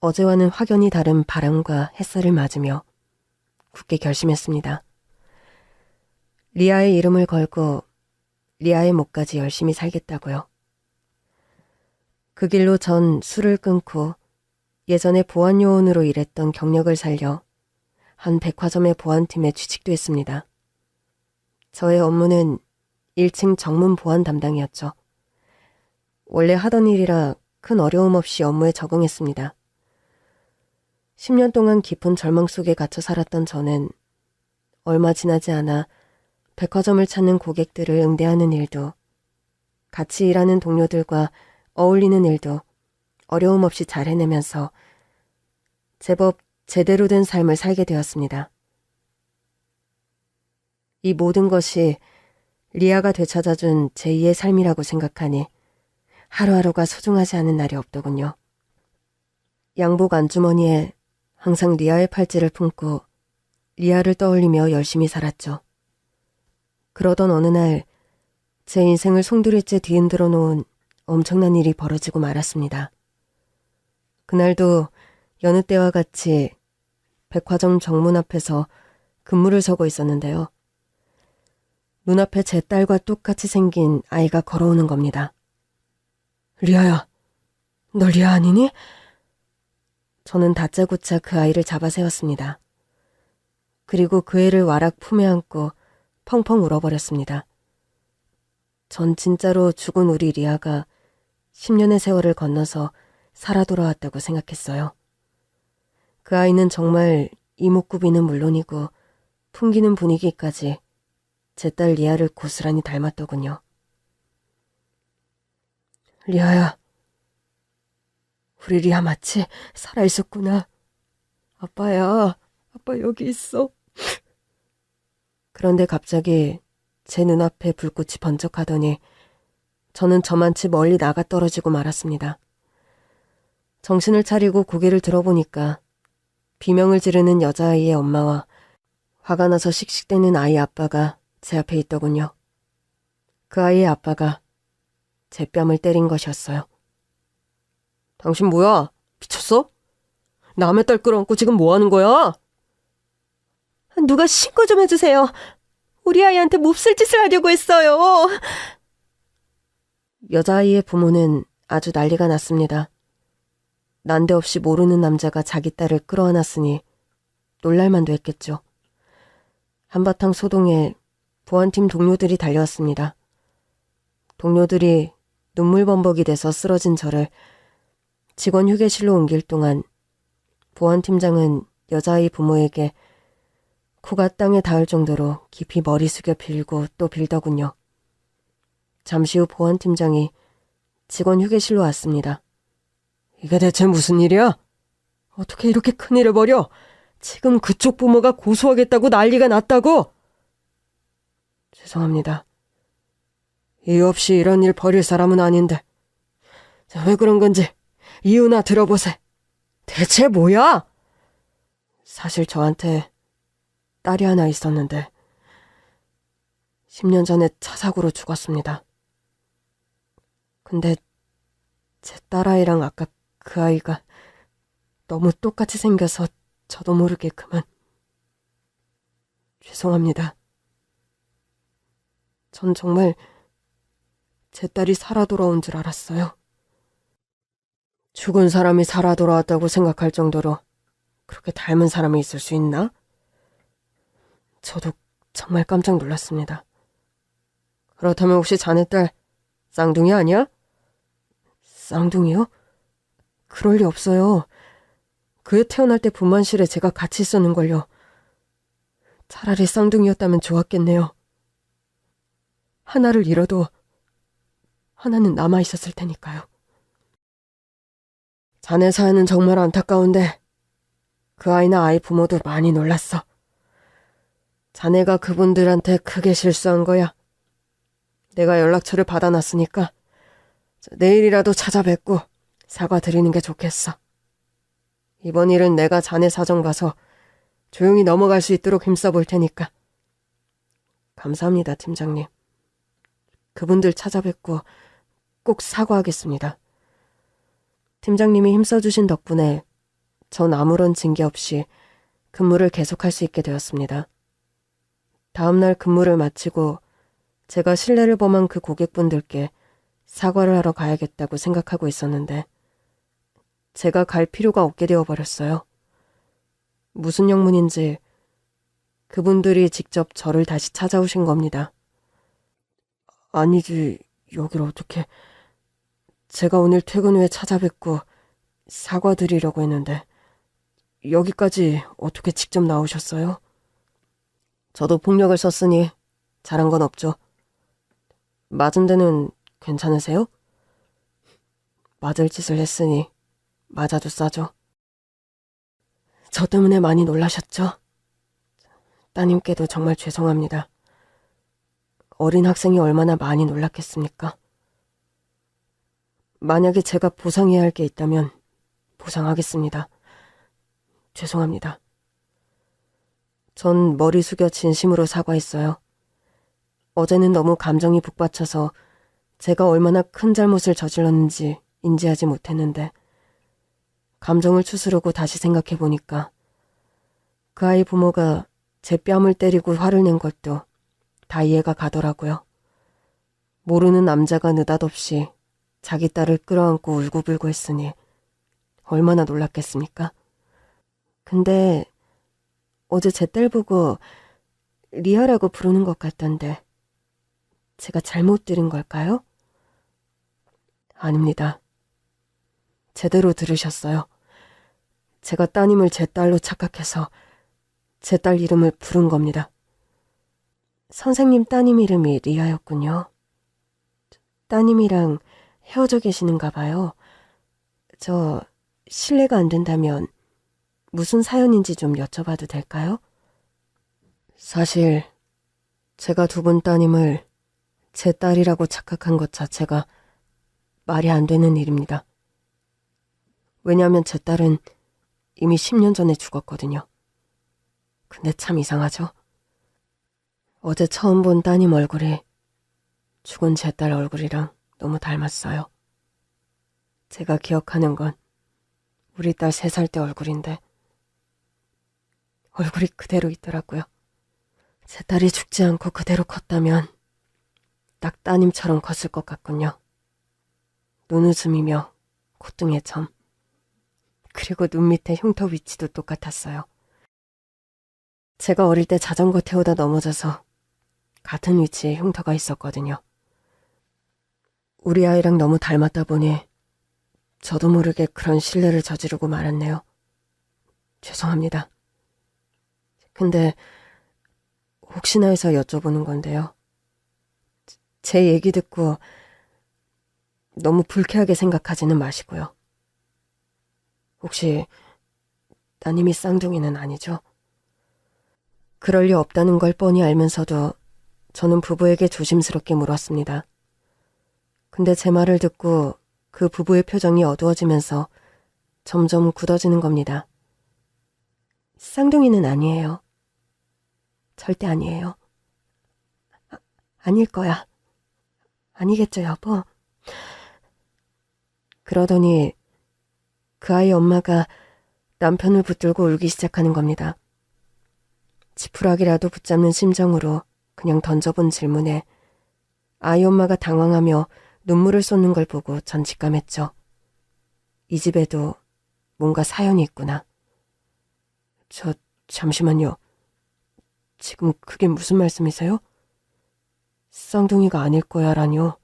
어제와는 확연히 다른 바람과 햇살을 맞으며 굳게 결심했습니다. 리아의 이름을 걸고 리아의 목까지 열심히 살겠다고요. 그 길로 전 술을 끊고 예전에 보안요원으로 일했던 경력을 살려 한 백화점의 보안팀에 취직도 했습니다. 저의 업무는 1층 정문 보안 담당이었죠. 원래 하던 일이라 큰 어려움 없이 업무에 적응했습니다. 10년 동안 깊은 절망 속에 갇혀 살았던 저는 얼마 지나지 않아 백화점을 찾는 고객들을 응대하는 일도 같이 일하는 동료들과 어울리는 일도 어려움 없이 잘 해내면서 제법 제대로 된 삶을 살게 되었습니다. 이 모든 것이 리아가 되찾아준 제2의 삶이라고 생각하니 하루하루가 소중하지 않은 날이 없더군요. 양복 안주머니에 항상 리아의 팔찌를 품고 리아를 떠올리며 열심히 살았죠. 그러던 어느 날 제 인생을 송두리째 뒤흔들어 놓은 엄청난 일이 벌어지고 말았습니다. 그날도 여느 때와 같이 백화점 정문 앞에서 근무를 서고 있었는데요. 눈앞에 제 딸과 똑같이 생긴 아이가 걸어오는 겁니다. 리아야, 너 리아 아니니? 저는 다짜고짜 그 아이를 잡아 세웠습니다. 그리고 그 애를 와락 품에 안고 펑펑 울어버렸습니다. 전 진짜로 죽은 우리 리아가 10년의 세월을 건너서 살아 돌아왔다고 생각했어요. 그 아이는 정말 이목구비는 물론이고 풍기는 분위기까지 제 딸 리아를 고스란히 닮았더군요. 리아야, 우리 리아 맞지? 살아있었구나. 아빠야, 아빠 여기 있어. 그런데 갑자기 제 눈앞에 불꽃이 번쩍하더니 저는 저만치 멀리 나가 떨어지고 말았습니다. 정신을 차리고 고개를 들어보니까 비명을 지르는 여자아이의 엄마와 화가 나서 씩씩대는 아이 아빠가 제 앞에 있더군요. 그 아이의 아빠가 제 뺨을 때린 것이었어요. 당신 뭐야? 미쳤어? 남의 딸 끌어안고 지금 뭐 하는 거야? 누가 신고 좀 해주세요. 우리 아이한테 몹쓸 짓을 하려고 했어요. 여자아이의 부모는 아주 난리가 났습니다. 난데없이 모르는 남자가 자기 딸을 끌어안았으니 놀랄만도 했겠죠. 한바탕 소동에 보안팀 동료들이 달려왔습니다. 동료들이 눈물범벅이 돼서 쓰러진 저를 직원 휴게실로 옮길 동안 보안팀장은 여자아이 부모에게 코가 땅에 닿을 정도로 깊이 머리 숙여 빌고 또 빌더군요. 잠시 후 보안팀장이 직원 휴게실로 왔습니다. 이게 대체 무슨 일이야? 어떻게 이렇게 큰일을 벌여? 지금 그쪽 부모가 고소하겠다고 난리가 났다고? 죄송합니다. 이유 없이 이런 일 벌일 사람은 아닌데. 자, 왜 그런 건지 이유나 들어보세. 대체 뭐야? 사실 저한테 딸이 하나 있었는데 10년 전에 차 사고로 죽었습니다. 근데 제 딸아이랑 아까 그 아이가 너무 똑같이 생겨서 저도 모르게 그만. 죄송합니다. 전 정말 제 딸이 살아 돌아온 줄 알았어요. 죽은 사람이 살아 돌아왔다고 생각할 정도로 그렇게 닮은 사람이 있을 수 있나? 저도 정말 깜짝 놀랐습니다. 그렇다면 혹시 자네 딸 쌍둥이 아니야? 쌍둥이요? 그럴 리 없어요. 그 애 태어날 때 분만실에 제가 같이 있었는걸요. 차라리 쌍둥이였다면 좋았겠네요. 하나를 잃어도 하나는 남아있었을 테니까요. 자네 사연은 정말 안타까운데 그 아이나 아이 부모도 많이 놀랐어. 자네가 그분들한테 크게 실수한 거야. 내가 연락처를 받아놨으니까 내일이라도 찾아뵙고 사과드리는 게 좋겠어. 이번 일은 내가 자네 사정 봐서 조용히 넘어갈 수 있도록 힘써볼 테니까. 감사합니다, 팀장님. 그분들 찾아뵙고 꼭 사과하겠습니다. 팀장님이 힘써주신 덕분에 전 아무런 징계 없이 근무를 계속할 수 있게 되었습니다. 다음날 근무를 마치고 제가 실례를 범한 그 고객분들께 사과를 하러 가야겠다고 생각하고 있었는데 제가 갈 필요가 없게 되어버렸어요. 무슨 영문인지 그분들이 직접 저를 다시 찾아오신 겁니다. 아니지, 여길 어떻게... 제가 오늘 퇴근 후에 찾아뵙고 사과드리려고 했는데 여기까지 어떻게 직접 나오셨어요? 저도 폭력을 썼으니 잘한 건 없죠. 맞은 데는 괜찮으세요? 맞을 짓을 했으니 맞아도 싸죠. 저 때문에 많이 놀라셨죠? 따님께도 정말 죄송합니다. 어린 학생이 얼마나 많이 놀랐겠습니까? 만약에 제가 보상해야 할 게 있다면 보상하겠습니다. 죄송합니다. 전 머리 숙여 진심으로 사과했어요. 어제는 너무 감정이 북받쳐서 제가 얼마나 큰 잘못을 저질렀는지 인지하지 못했는데 감정을 추스르고 다시 생각해보니까 그 아이 부모가 제 뺨을 때리고 화를 낸 것도 다 이해가 가더라고요. 모르는 남자가 느닷없이 자기 딸을 끌어안고 울고불고 했으니 얼마나 놀랐겠습니까? 근데 어제 제 딸 보고 리아라고 부르는 것 같던데 제가 잘못 들은 걸까요? 아닙니다. 제대로 들으셨어요. 제가 따님을 제 딸로 착각해서 제 딸 이름을 부른 겁니다. 선생님 따님 이름이 리아였군요. 따님이랑 헤어져 계시는가 봐요. 저 실례가 안 된다면 무슨 사연인지 좀 여쭤봐도 될까요? 사실 제가 두 분 따님을 제 딸이라고 착각한 것 자체가 말이 안 되는 일입니다. 왜냐하면 제 딸은 이미 10년 전에 죽었거든요. 근데 참 이상하죠? 어제 처음 본 따님 얼굴이 죽은 제 딸 얼굴이랑 너무 닮았어요. 제가 기억하는 건 우리 딸 3살 때 얼굴인데 얼굴이 그대로 있더라고요. 제 딸이 죽지 않고 그대로 컸다면 딱 따님처럼 컸을 것 같군요. 눈웃음이며 콧등의 점, 그리고 눈 밑에 흉터 위치도 똑같았어요. 제가 어릴 때 자전거 태우다 넘어져서 같은 위치에 흉터가 있었거든요. 우리 아이랑 너무 닮았다 보니 저도 모르게 그런 실례를 저지르고 말았네요. 죄송합니다. 근데 혹시나 해서 여쭤보는 건데요. 제 얘기 듣고 너무 불쾌하게 생각하지는 마시고요. 혹시 따님이 쌍둥이는 아니죠? 그럴 리 없다는 걸 뻔히 알면서도 저는 부부에게 조심스럽게 물었습니다. 근데 제 말을 듣고 그 부부의 표정이 어두워지면서 점점 굳어지는 겁니다. 쌍둥이는 아니에요. 절대 아니에요. 아닐 거야. 아니겠죠, 여보? 그러더니 그 아이 엄마가 남편을 붙들고 울기 시작하는 겁니다. 지푸라기라도 붙잡는 심정으로 그냥 던져본 질문에 아이 엄마가 당황하며 눈물을 쏟는 걸 보고 전 직감했죠. 이 집에도 뭔가 사연이 있구나. 잠시만요. 지금 그게 무슨 말씀이세요? 쌍둥이가 아닐 거야라뇨.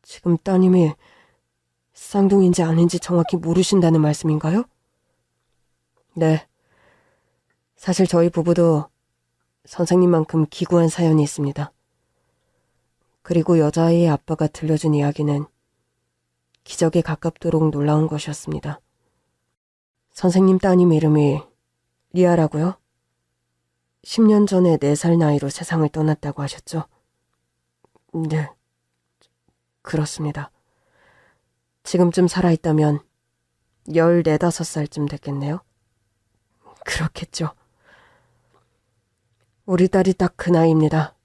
지금 따님이 쌍둥이인지 아닌지 정확히 모르신다는 말씀인가요? 네. 사실 저희 부부도 선생님만큼 기구한 사연이 있습니다. 그리고 여자아이의 아빠가 들려준 이야기는 기적에 가깝도록 놀라운 것이었습니다. 선생님 따님 이름이 리아라고요? 10년 전에 4살 나이로 세상을 떠났다고 하셨죠? 네, 그렇습니다. 지금쯤 살아있다면 14, 5살쯤 됐겠네요. 그렇겠죠. 우리 딸이 딱 그 나이입니다.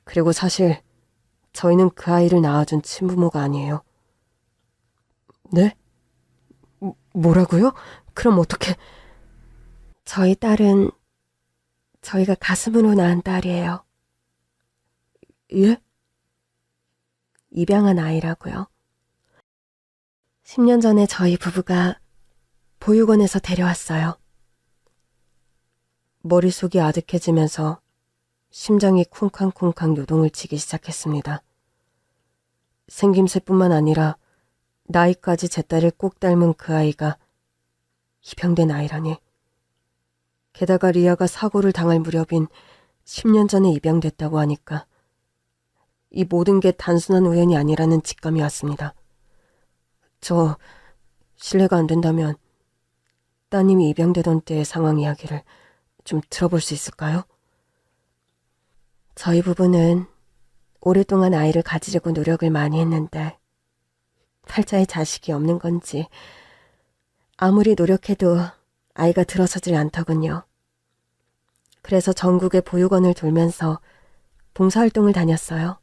그리고 사실 저희는 그 아이를 낳아준 친부모가 아니에요. 네? 뭐라고요? 그럼 어떻게... 저희 딸은 저희가 가슴으로 낳은 딸이에요. 예? 입양한 아이라고요. 10년 전에 저희 부부가 보육원에서 데려왔어요. 머릿속이 아득해지면서 심장이 쿵쾅쿵쾅 요동을 치기 시작했습니다. 생김새뿐만 아니라 나이까지 제 딸을 꼭 닮은 그 아이가 입양된 아이라니. 게다가 리아가 사고를 당할 무렵인 10년 전에 입양됐다고 하니까 이 모든 게 단순한 우연이 아니라는 직감이 왔습니다. 저 실례가 안 된다면 따님이 입양되던 때의 상황 이야기를 좀 들어볼 수 있을까요? 저희 부부는 오랫동안 아이를 가지려고 노력을 많이 했는데 팔자에 자식이 없는 건지 아무리 노력해도 아이가 들어서질 않더군요. 그래서 전국의 보육원을 돌면서 봉사활동을 다녔어요.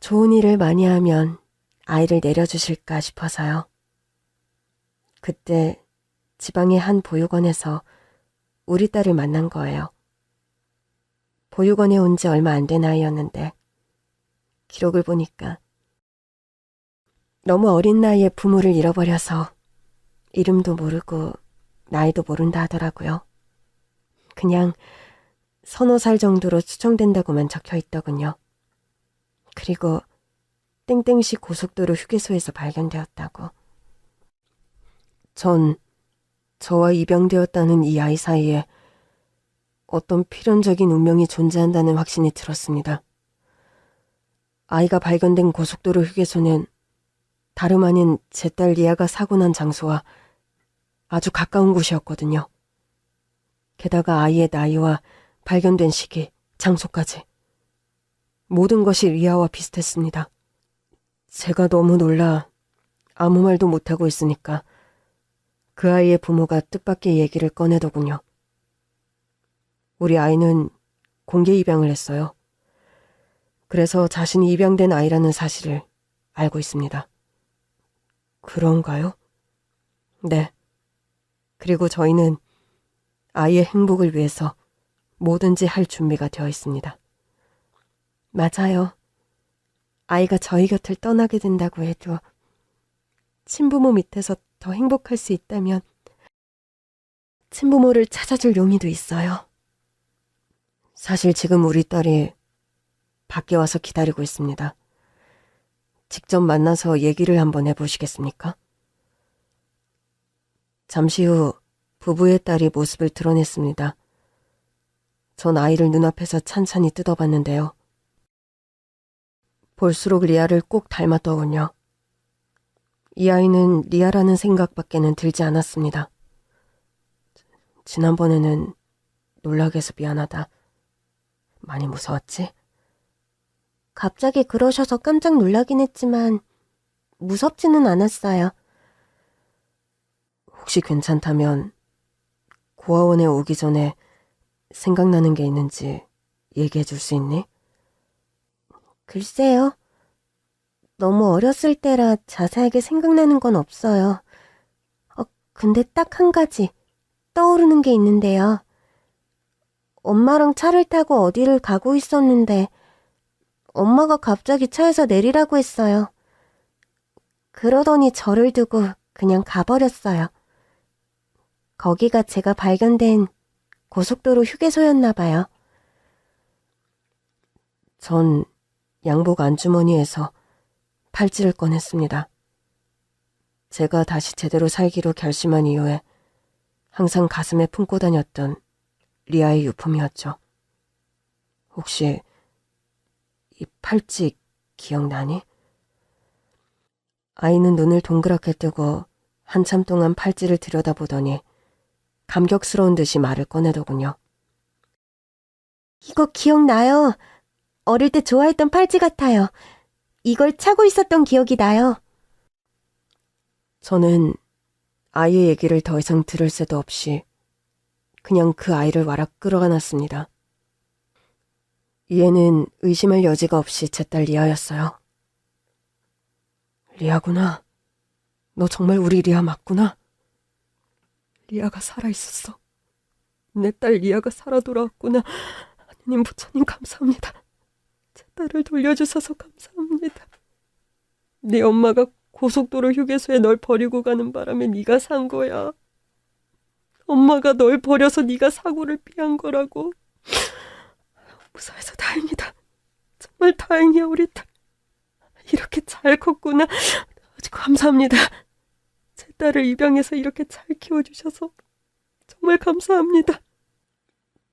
좋은 일을 많이 하면 아이를 내려주실까 싶어서요. 그때 지방의 한 보육원에서 우리 딸을 만난 거예요. 보육원에 온 지 얼마 안 된 아이였는데 기록을 보니까 너무 어린 나이에 부모를 잃어버려서 이름도 모르고 나이도 모른다 하더라고요. 그냥 서너 살 정도로 추정된다고만 적혀 있더군요. 그리고 땡땡시 고속도로 휴게소에서 발견되었다고. 전 저와 입양되었다는 이 아이 사이에 어떤 필연적인 운명이 존재한다는 확신이 들었습니다. 아이가 발견된 고속도로 휴게소는 다름 아닌 제 딸 리아가 사고 난 장소와 아주 가까운 곳이었거든요. 게다가 아이의 나이와 발견된 시기, 장소까지 모든 것이 리아와 비슷했습니다. 제가 너무 놀라 아무 말도 못하고 있으니까 그 아이의 부모가 뜻밖의 얘기를 꺼내더군요. 우리 아이는 공개 입양을 했어요. 그래서 자신이 입양된 아이라는 사실을 알고 있습니다. 그런가요? 네. 그리고 저희는 아이의 행복을 위해서 뭐든지 할 준비가 되어 있습니다. 맞아요. 아이가 저희 곁을 떠나게 된다고 해도 친부모 밑에서 더 행복할 수 있다면 친부모를 찾아줄 용의도 있어요. 사실 지금 우리 딸이 밖에 와서 기다리고 있습니다. 직접 만나서 얘기를 한번 해보시겠습니까? 잠시 후 부부의 딸이 모습을 드러냈습니다. 전 아이를 눈앞에서 찬찬히 뜯어봤는데요. 볼수록 리아를 꼭 닮았더군요. 이 아이는 리아라는 생각밖에는 들지 않았습니다. 지난번에는 놀라게 해서 미안하다. 많이 무서웠지? 갑자기 그러셔서 깜짝 놀라긴 했지만 무섭지는 않았어요. 혹시 괜찮다면 고아원에 오기 전에 생각나는 게 있는지 얘기해 줄 수 있니? 글쎄요. 너무 어렸을 때라 자세하게 생각나는 건 없어요. 근데 딱 한 가지 떠오르는 게 있는데요. 엄마랑 차를 타고 어디를 가고 있었는데 엄마가 갑자기 차에서 내리라고 했어요. 그러더니 저를 두고 그냥 가버렸어요. 거기가 제가 발견된 고속도로 휴게소였나 봐요. 전 양복 안주머니에서 팔찌를 꺼냈습니다. 제가 다시 제대로 살기로 결심한 이후에 항상 가슴에 품고 다녔던 리아의 유품이었죠. 혹시 이 팔찌 기억나니? 아이는 눈을 동그랗게 뜨고 한참 동안 팔찌를 들여다보더니 감격스러운 듯이 말을 꺼내더군요. 이거 기억나요. 어릴 때 좋아했던 팔찌 같아요. 이걸 차고 있었던 기억이 나요. 저는 아이의 얘기를 더 이상 들을 새도 없이 그냥 그 아이를 와락 끌어안았습니다. 이에는 의심할 여지가 없이 제 딸 리아였어요. 리아구나. 너 정말 우리 리아 맞구나. 리아가 살아있었어. 내 딸 리아가 살아 돌아왔구나. 하느님 부처님 감사합니다. 제 딸을 돌려주셔서 감사합니다. 네 엄마가 고속도로 휴게소에 널 버리고 가는 바람에 네가 산 거야. 엄마가 널 버려서 네가 사고를 피한 거라고. 무사해서 다행이다. 정말 다행이야 우리 딸. 이렇게 잘 컸구나. 아주 감사합니다. 제 딸을 입양해서 이렇게 잘 키워주셔서 정말 감사합니다.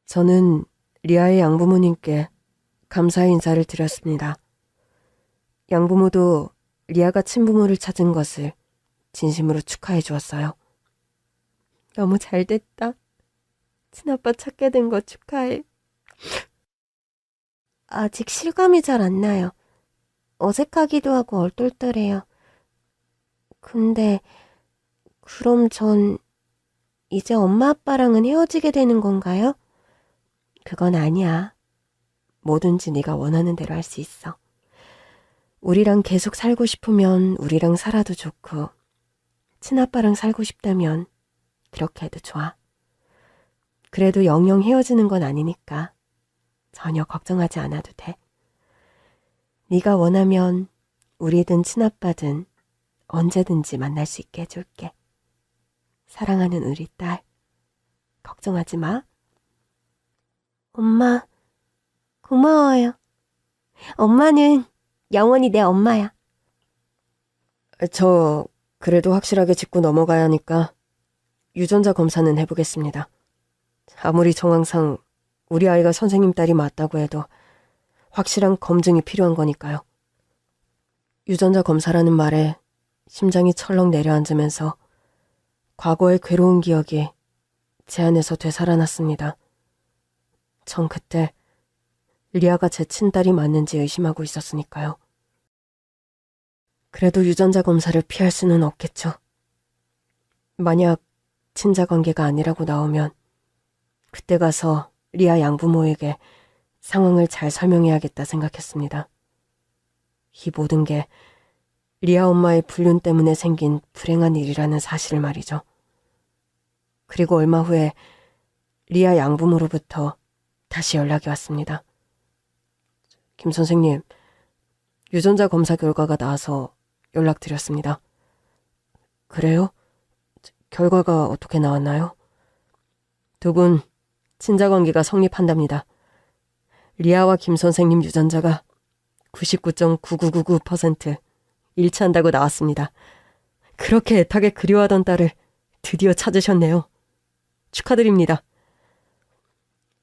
저는 리아의 양부모님께 감사의 인사를 드렸습니다. 양부모도 리아가 친부모를 찾은 것을 진심으로 축하해 주었어요. 너무 잘 됐다. 친아빠 찾게 된 거 축하해. 아직 실감이 잘 안 나요. 어색하기도 하고 얼떨떨해요. 근데 그럼 전 이제 엄마 아빠랑은 헤어지게 되는 건가요? 그건 아니야. 뭐든지 네가 원하는 대로 할 수 있어. 우리랑 계속 살고 싶으면 우리랑 살아도 좋고 친아빠랑 살고 싶다면 그렇게 해도 좋아. 그래도 영영 헤어지는 건 아니니까 전혀 걱정하지 않아도 돼. 네가 원하면 우리든 친아빠든 언제든지 만날 수 있게 해줄게. 사랑하는 우리 딸, 걱정하지 마. 엄마, 고마워요. 엄마는 영원히 내 엄마야. 저 그래도 확실하게 짚고 넘어가야 하니까 유전자 검사는 해보겠습니다. 아무리 정황상 우리 아이가 선생님 딸이 맞다고 해도 확실한 검증이 필요한 거니까요. 유전자 검사라는 말에 심장이 철렁 내려앉으면서 과거의 괴로운 기억이 제 안에서 되살아났습니다. 전 그때 리아가 제 친딸이 맞는지 의심하고 있었으니까요. 그래도 유전자 검사를 피할 수는 없겠죠. 만약 친자 관계가 아니라고 나오면 그때 가서 리아 양부모에게 상황을 잘 설명해야겠다 생각했습니다. 이 모든 게 리아 엄마의 불륜 때문에 생긴 불행한 일이라는 사실을 말이죠. 그리고 얼마 후에 리아 양부모로부터 다시 연락이 왔습니다. 김 선생님, 유전자 검사 결과가 나와서 연락드렸습니다. 그래요? 결과가 어떻게 나왔나요? 두 분 친자관계가 성립한답니다. 리아와 김 선생님 유전자가 99.9999% 일치한다고 나왔습니다. 그렇게 애타게 그리워하던 딸을 드디어 찾으셨네요. 축하드립니다.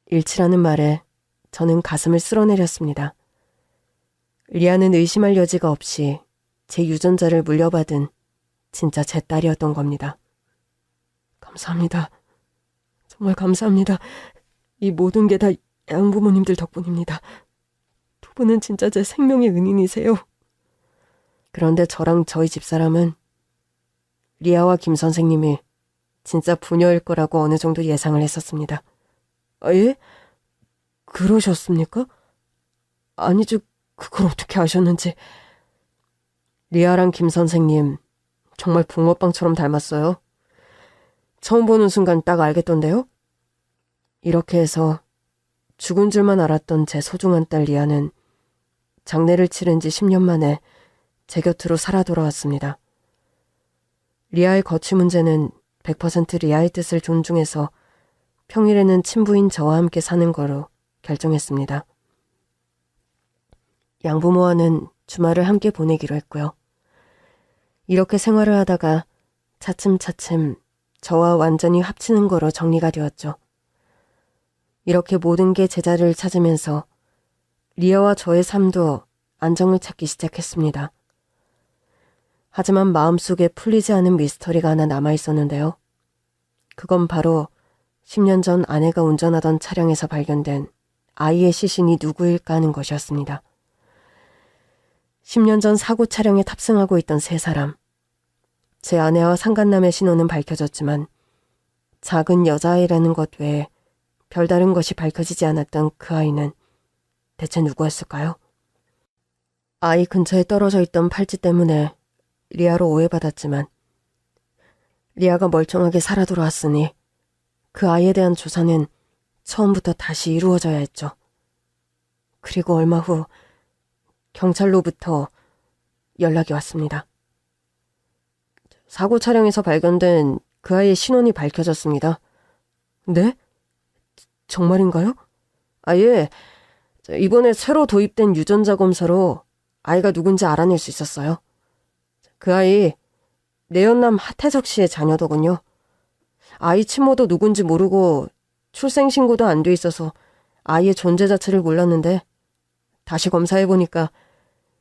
일치라는 말에 저는 가슴을 쓸어내렸습니다. 리아는 의심할 여지가 없이 제 유전자를 물려받은 진짜 제 딸이었던 겁니다. 감사합니다. 정말 감사합니다. 이 모든 게 다 양부모님들 덕분입니다. 두 분은 진짜 제 생명의 은인이세요. 그런데 저랑 저희 집사람은 리아와 김 선생님이 진짜 부녀일 거라고 어느 정도 예상을 했었습니다. 예? 그러셨습니까? 아니죠. 그걸 어떻게 아셨는지. 리아랑 김 선생님 정말 붕어빵처럼 닮았어요. 처음 보는 순간 딱 알겠던데요? 이렇게 해서 죽은 줄만 알았던 제 소중한 딸 리아는 장례를 치른 지 10년 만에 제 곁으로 살아 돌아왔습니다. 리아의 거취 문제는 100% 리아의 뜻을 존중해서 평일에는 친부인 저와 함께 사는 거로 결정했습니다. 양부모와는 주말을 함께 보내기로 했고요. 이렇게 생활을 하다가 차츰차츰 저와 완전히 합치는 거로 정리가 되었죠. 이렇게 모든 게 제자리를 찾으면서 리아와 저의 삶도 안정을 찾기 시작했습니다. 하지만 마음속에 풀리지 않은 미스터리가 하나 남아있었는데요. 그건 바로 10년 전 아내가 운전하던 차량에서 발견된 아이의 시신이 누구일까 하는 것이었습니다. 10년 전 사고 차량에 탑승하고 있던 세 사람. 제 아내와 상간남의 신원은 밝혀졌지만 작은 여자아이라는 것 외에 별다른 것이 밝혀지지 않았던 그 아이는 대체 누구였을까요? 아이 근처에 떨어져 있던 팔찌 때문에 리아로 오해받았지만 리아가 멀쩡하게 살아 돌아왔으니 그 아이에 대한 조사는 처음부터 다시 이루어져야 했죠. 그리고 얼마 후 경찰로부터 연락이 왔습니다. 사고 차량에서 발견된 그 아이의 신원이 밝혀졌습니다. 네? 정말인가요? 예. 이번에 새로 도입된 유전자 검사로 아이가 누군지 알아낼 수 있었어요. 그 아이 내연남 하태석 씨의 자녀더군요. 아이 친모도 누군지 모르고 출생신고도 안 돼 있어서 아이의 존재 자체를 몰랐는데 다시 검사해보니까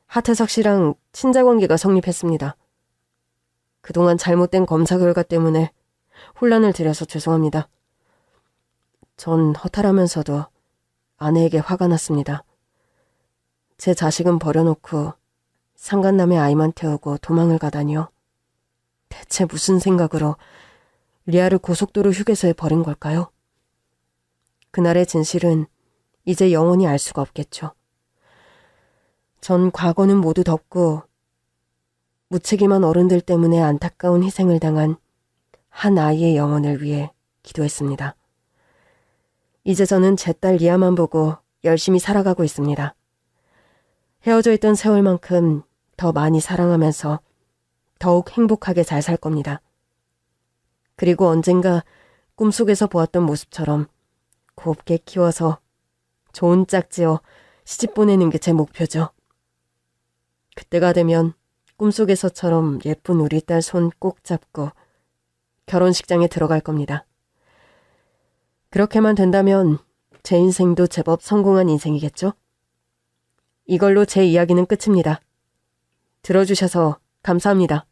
하태석 씨랑 친자관계가 성립했습니다. 그동안 잘못된 검사 결과 때문에 혼란을 드려서 죄송합니다. 전 허탈하면서도 아내에게 화가 났습니다. 제 자식은 버려놓고 상간남의 아이만 태우고 도망을 가다니요. 대체 무슨 생각으로 리아를 고속도로 휴게소에 버린 걸까요? 그날의 진실은 이제 영원히 알 수가 없겠죠. 전 과거는 모두 덮고 무책임한 어른들 때문에 안타까운 희생을 당한 한 아이의 영혼을 위해 기도했습니다. 이제 저는 제 딸 리아만 보고 열심히 살아가고 있습니다. 헤어져 있던 세월만큼 더 많이 사랑하면서 더욱 행복하게 잘 살 겁니다. 그리고 언젠가 꿈속에서 보았던 모습처럼 곱게 키워서 좋은 짝지어 시집 보내는 게 제 목표죠. 그때가 되면 꿈속에서처럼 예쁜 우리 딸 손 꼭 잡고 결혼식장에 들어갈 겁니다. 그렇게만 된다면 제 인생도 제법 성공한 인생이겠죠? 이걸로 제 이야기는 끝입니다. 들어주셔서 감사합니다.